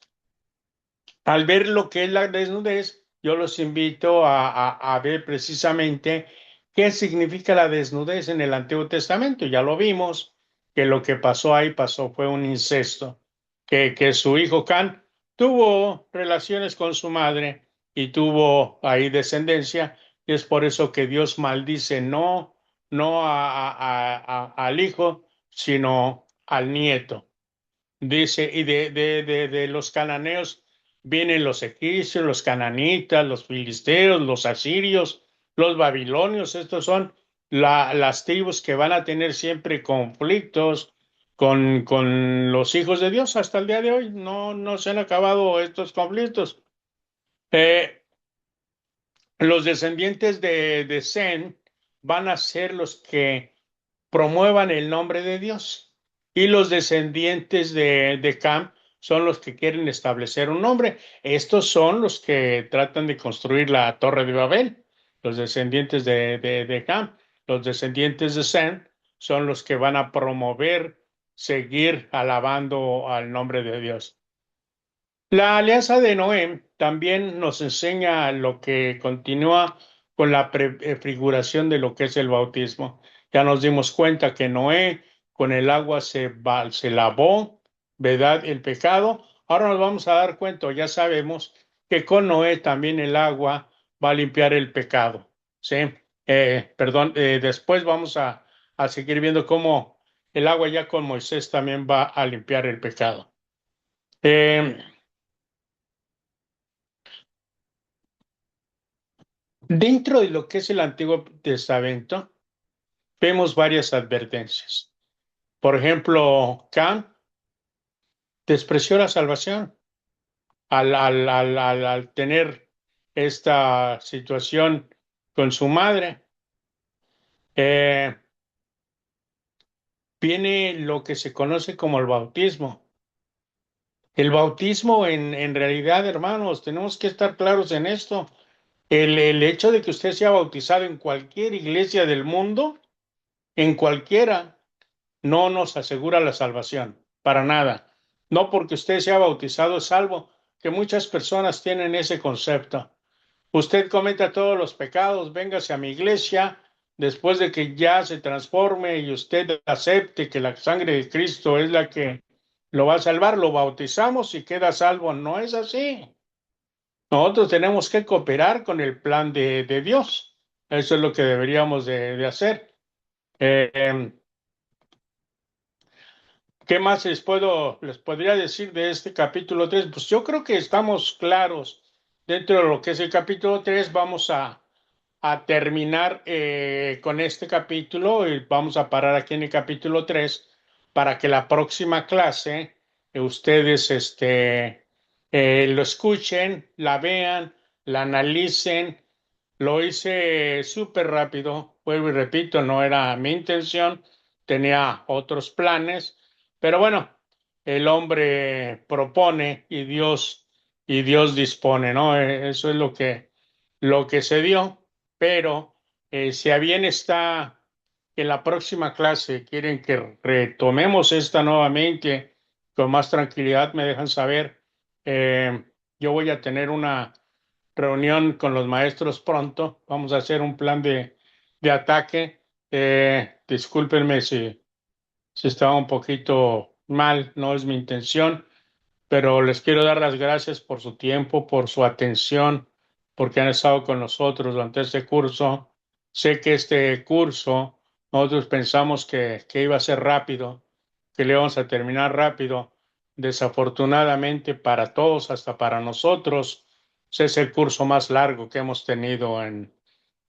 al ver lo que es la desnudez, yo los invito a ver precisamente qué significa la desnudez en el Antiguo Testamento. Ya lo vimos, que lo que pasó ahí fue un incesto, que su hijo Can tuvo relaciones con su madre y tuvo ahí descendencia, y es por eso que Dios maldice no al hijo, sino al nieto. Dice, y de los cananeos vienen los egipcios, los cananitas, los filisteos, los asirios, los babilonios. Estos son las tribus que van a tener siempre conflictos con los hijos de Dios. Hasta el día de hoy no se han acabado estos conflictos. Eh, los descendientes de Sem van a ser los que promuevan el nombre de Dios. y los descendientes de Cam son los que quieren establecer un nombre. Estos son los que tratan de construir la Torre de Babel, los descendientes de Cam. Los descendientes de Sem son los que van a promover, seguir alabando al nombre de Dios. La alianza de Noé también nos enseña lo que continúa con la prefiguración de lo que es el bautismo. Ya nos dimos cuenta que Noé con el agua se lavó, ¿verdad? El pecado. Ahora nos vamos a dar cuenta, ya sabemos que con Noé también el agua va a limpiar el pecado, ¿sí? Perdón, después vamos a seguir viendo cómo el agua ya con Moisés también va a limpiar el pecado. Dentro de lo que es el Antiguo Testamento, vemos varias advertencias. Por ejemplo, Cam despreció la salvación al tener esta situación con su madre. Eh, Viene lo que se conoce como el bautismo. El bautismo en realidad, hermanos, tenemos que estar claros en esto. El hecho de que usted sea bautizado en cualquier iglesia del mundo, en cualquiera, no nos asegura la salvación, para nada. No porque usted sea bautizado es salvo, que muchas personas tienen ese concepto. Usted cometa todos los pecados, véngase a mi iglesia, después de que ya se transforme y usted acepte que la sangre de Cristo es la que lo va a salvar, lo bautizamos y queda salvo. No es así. Nosotros tenemos que cooperar con el plan de Dios. Eso es lo que deberíamos de hacer. Eh, ¿Qué más les podría decir de este capítulo 3? Pues yo creo que estamos claros dentro de lo que es el capítulo 3. Vamos a terminar con este capítulo y vamos a parar aquí en el capítulo 3 para que la próxima clase ustedes lo escuchen, la vean, la analicen. Lo hice súper rápido, vuelvo y repito, no era mi intención, tenía otros planes, pero bueno, el hombre propone y Dios dispone, ¿no? Eso es lo que se dio, pero si a bien está en la próxima clase, quieren que retomemos esta nuevamente con más tranquilidad, me dejan saber. Yo voy a tener una reunión con los maestros pronto. Vamos a hacer un plan de ataque. Discúlpenme si estaba un poquito mal, no es mi intención, pero les quiero dar las gracias por su tiempo, por su atención, porque han estado con nosotros durante este curso. Sé que este curso nosotros pensamos que iba a ser rápido, que le íbamos a terminar rápido. Desafortunadamente para todos, hasta para nosotros, ese es el curso más largo que hemos tenido en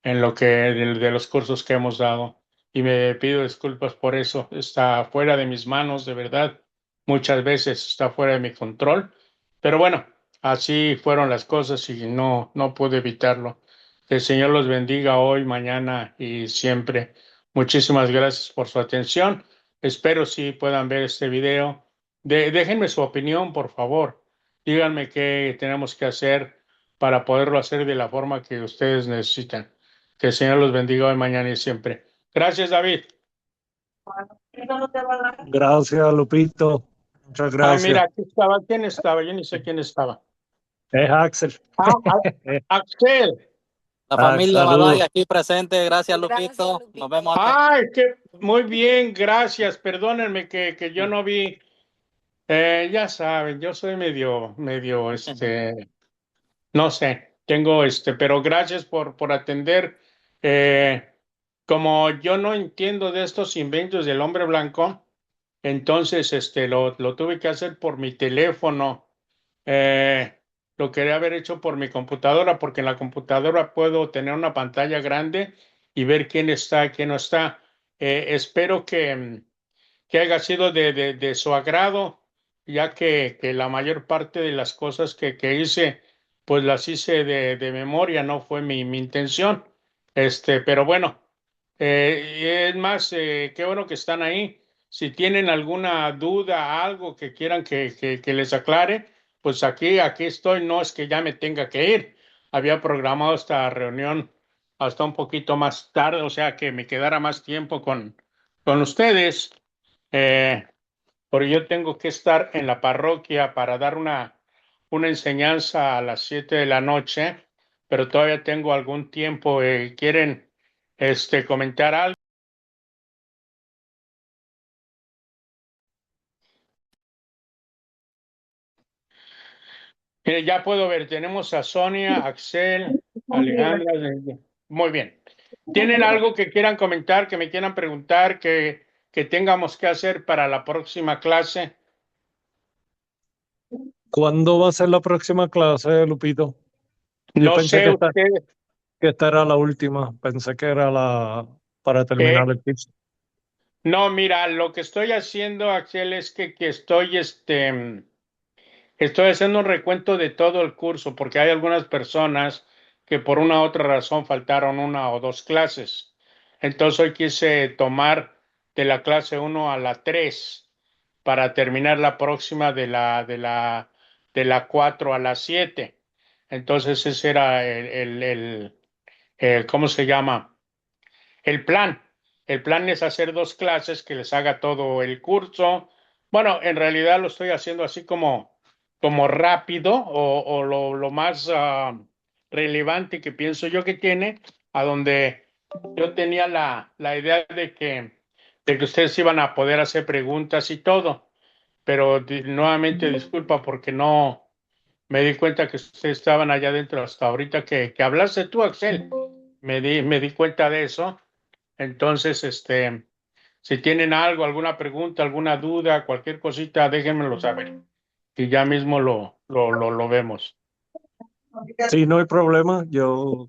lo que de los cursos que hemos dado. Y me pido disculpas por eso. Está fuera de mis manos, de verdad. Muchas veces está fuera de mi control. Pero bueno, así fueron las cosas y no pude evitarlo. Que el Señor los bendiga hoy, mañana y siempre. Muchísimas gracias por su atención. Espero si puedan ver este video. Déjenme su opinión, por favor. Díganme qué tenemos que hacer para poderlo hacer de la forma que ustedes necesitan. Que el Señor los bendiga hoy, mañana y siempre. Gracias, David. Gracias, Lupito. Muchas Ay, gracias. mira, aquí estaba. ¿Quién estaba? Yo ni sé quién estaba. Es Axel. Axel. La familia saludos. Badaya aquí presente. Gracias, Lupito. Nos vemos acá. Ay, que muy bien, gracias. Perdónenme que yo no vi. Ya saben, yo soy medio, no sé, tengo pero gracias por atender. Eh, Como yo no entiendo de estos inventos del hombre blanco, entonces lo tuve que hacer por mi teléfono. Eh, lo quería haber hecho por mi computadora, porque en la computadora puedo tener una pantalla grande y ver quién está, quién no está. Espero que haya sido de su agrado, ya que la mayor parte de las cosas que hice, pues las hice de memoria, no fue mi intención. Pero bueno, es más, qué bueno que están ahí. si tienen alguna duda, algo que quieran que les aclare, pues aquí estoy. No es que ya me tenga que ir. Había programado esta reunión hasta un poquito más tarde, o sea, que me quedara más tiempo con ustedes. Porque yo tengo que estar en la parroquia para dar una enseñanza a las 7 de la noche, pero todavía tengo algún tiempo. ¿Quieren comentar algo? Ya puedo ver, tenemos a Sonia, Axel, Alejandra. Muy bien. ¿Tienen algo que quieran comentar, que me quieran preguntar, que tengamos que hacer para la próxima clase? ¿Cuándo va a ser la próxima clase, Lupito? Yo No pensé sé usted. que esta era la última. Pensé que era para terminar el curso. No, mira, lo que estoy haciendo, Axel, es que estoy haciendo un recuento de todo el curso, porque hay algunas personas que por una u otra razón faltaron una o dos clases. Entonces hoy quise tomar de la clase 1 a la 3 para terminar la próxima de la 4 a la 7. Entonces ese era ¿cómo se llama? El plan. El plan es hacer dos clases que les haga todo el curso. Bueno, en realidad lo estoy haciendo así como rápido o lo más relevante que pienso yo que tiene, a donde yo tenía la idea de que ustedes iban a poder hacer preguntas y todo, pero nuevamente disculpa porque no me di cuenta que ustedes estaban allá adentro hasta ahorita que hablaste tú, Axel. Me di cuenta de eso. Entonces, si tienen algo, alguna pregunta, alguna duda, cualquier cosita, déjenmelo saber. Y ya mismo lo vemos. Sí, no hay problema. Yo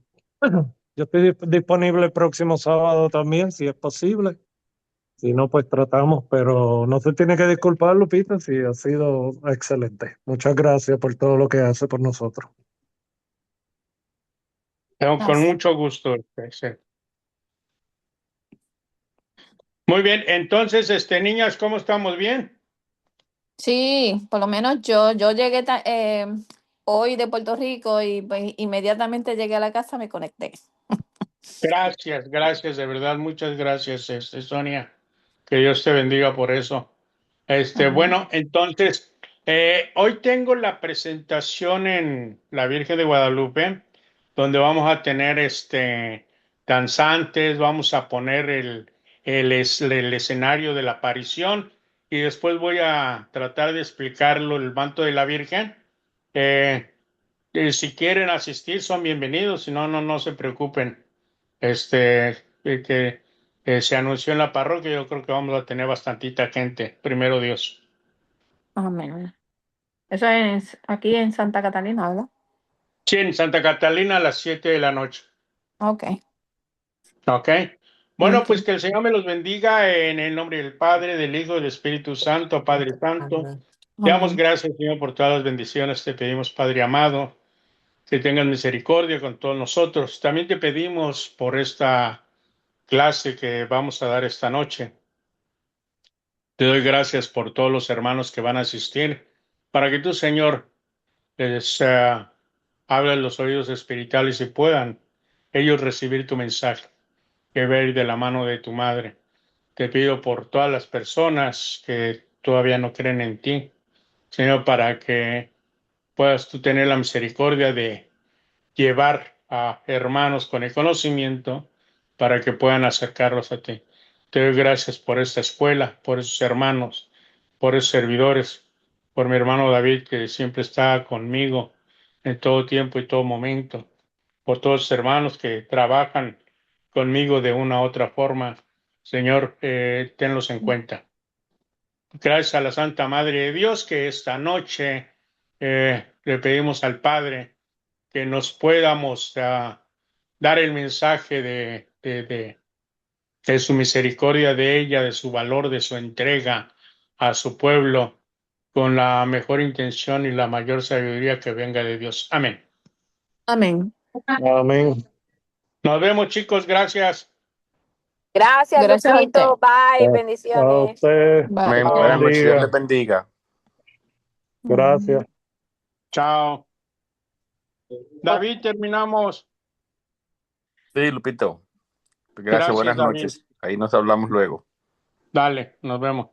estoy disponible el próximo sábado también, si es posible. Si no, pues tratamos, pero no se tiene que disculpar, Lupita, si ha sido excelente. Muchas gracias por todo lo que hace por nosotros. Con mucho gusto. Sí. Muy bien, entonces, niñas, ¿cómo estamos? ¿Bien? Sí, por lo menos yo llegué hoy de Puerto Rico y pues inmediatamente llegué a la casa, me conecté. Gracias, de verdad, muchas gracias, Sonia. Que Dios te bendiga por eso. Amén. Bueno, entonces, hoy tengo la presentación en la Virgen de Guadalupe, donde vamos a tener danzantes, vamos a poner el escenario de la aparición y después voy a tratar de explicarlo, el manto de la Virgen. Si quieren asistir, son bienvenidos, si no, no se preocupen. Que se anunció en la parroquia, yo creo que vamos a tener bastantita gente, primero Dios. Amén. Eso es aquí en Santa Catalina, ¿verdad? Sí, en Santa Catalina a las 7 de la noche. Ok. ¿Ok? Bueno, pues Ok. que el Señor me los bendiga en el nombre del Padre, del Hijo y del Espíritu Santo, Padre Santo. Te damos Amén. gracias, Señor, por todas las bendiciones. Te pedimos, Padre amado, que tengas misericordia con todos nosotros. También te pedimos por esta clase que vamos a dar esta noche. Te doy gracias por todos los hermanos que van a asistir, para que tú, Señor, les hable los oídos espirituales y puedan ellos recibir tu mensaje, que ver de la mano de tu madre. Te pido por todas las personas que todavía no creen en ti, Señor, para que puedas tú tener la misericordia de llevar a hermanos con el conocimiento para que puedan acercarlos a ti. Te doy gracias por esta escuela, por esos hermanos, por esos servidores, por mi hermano David que siempre está conmigo en todo tiempo y todo momento, por todos los hermanos que trabajan conmigo de una u otra forma. Señor, tenlos en cuenta. Gracias a la Santa Madre de Dios que esta noche le pedimos al Padre que nos podamos dar el mensaje de su misericordia de ella, de su valor, de su entrega a su pueblo, con la mejor intención y la mayor sabiduría que venga de Dios. Amén. Amén. Amén. Nos vemos, chicos. Gracias. Gracias, Gracias a Lupito. usted. Bye, A bendiciones. usted, Bye. Amén. Dios Buenas noches. Dios bendiga. les bendiga. Gracias. Chao. David, terminamos. Sí, Lupito. Gracias, Gracias, buenas David. noches. Ahí nos hablamos luego. Dale, nos vemos.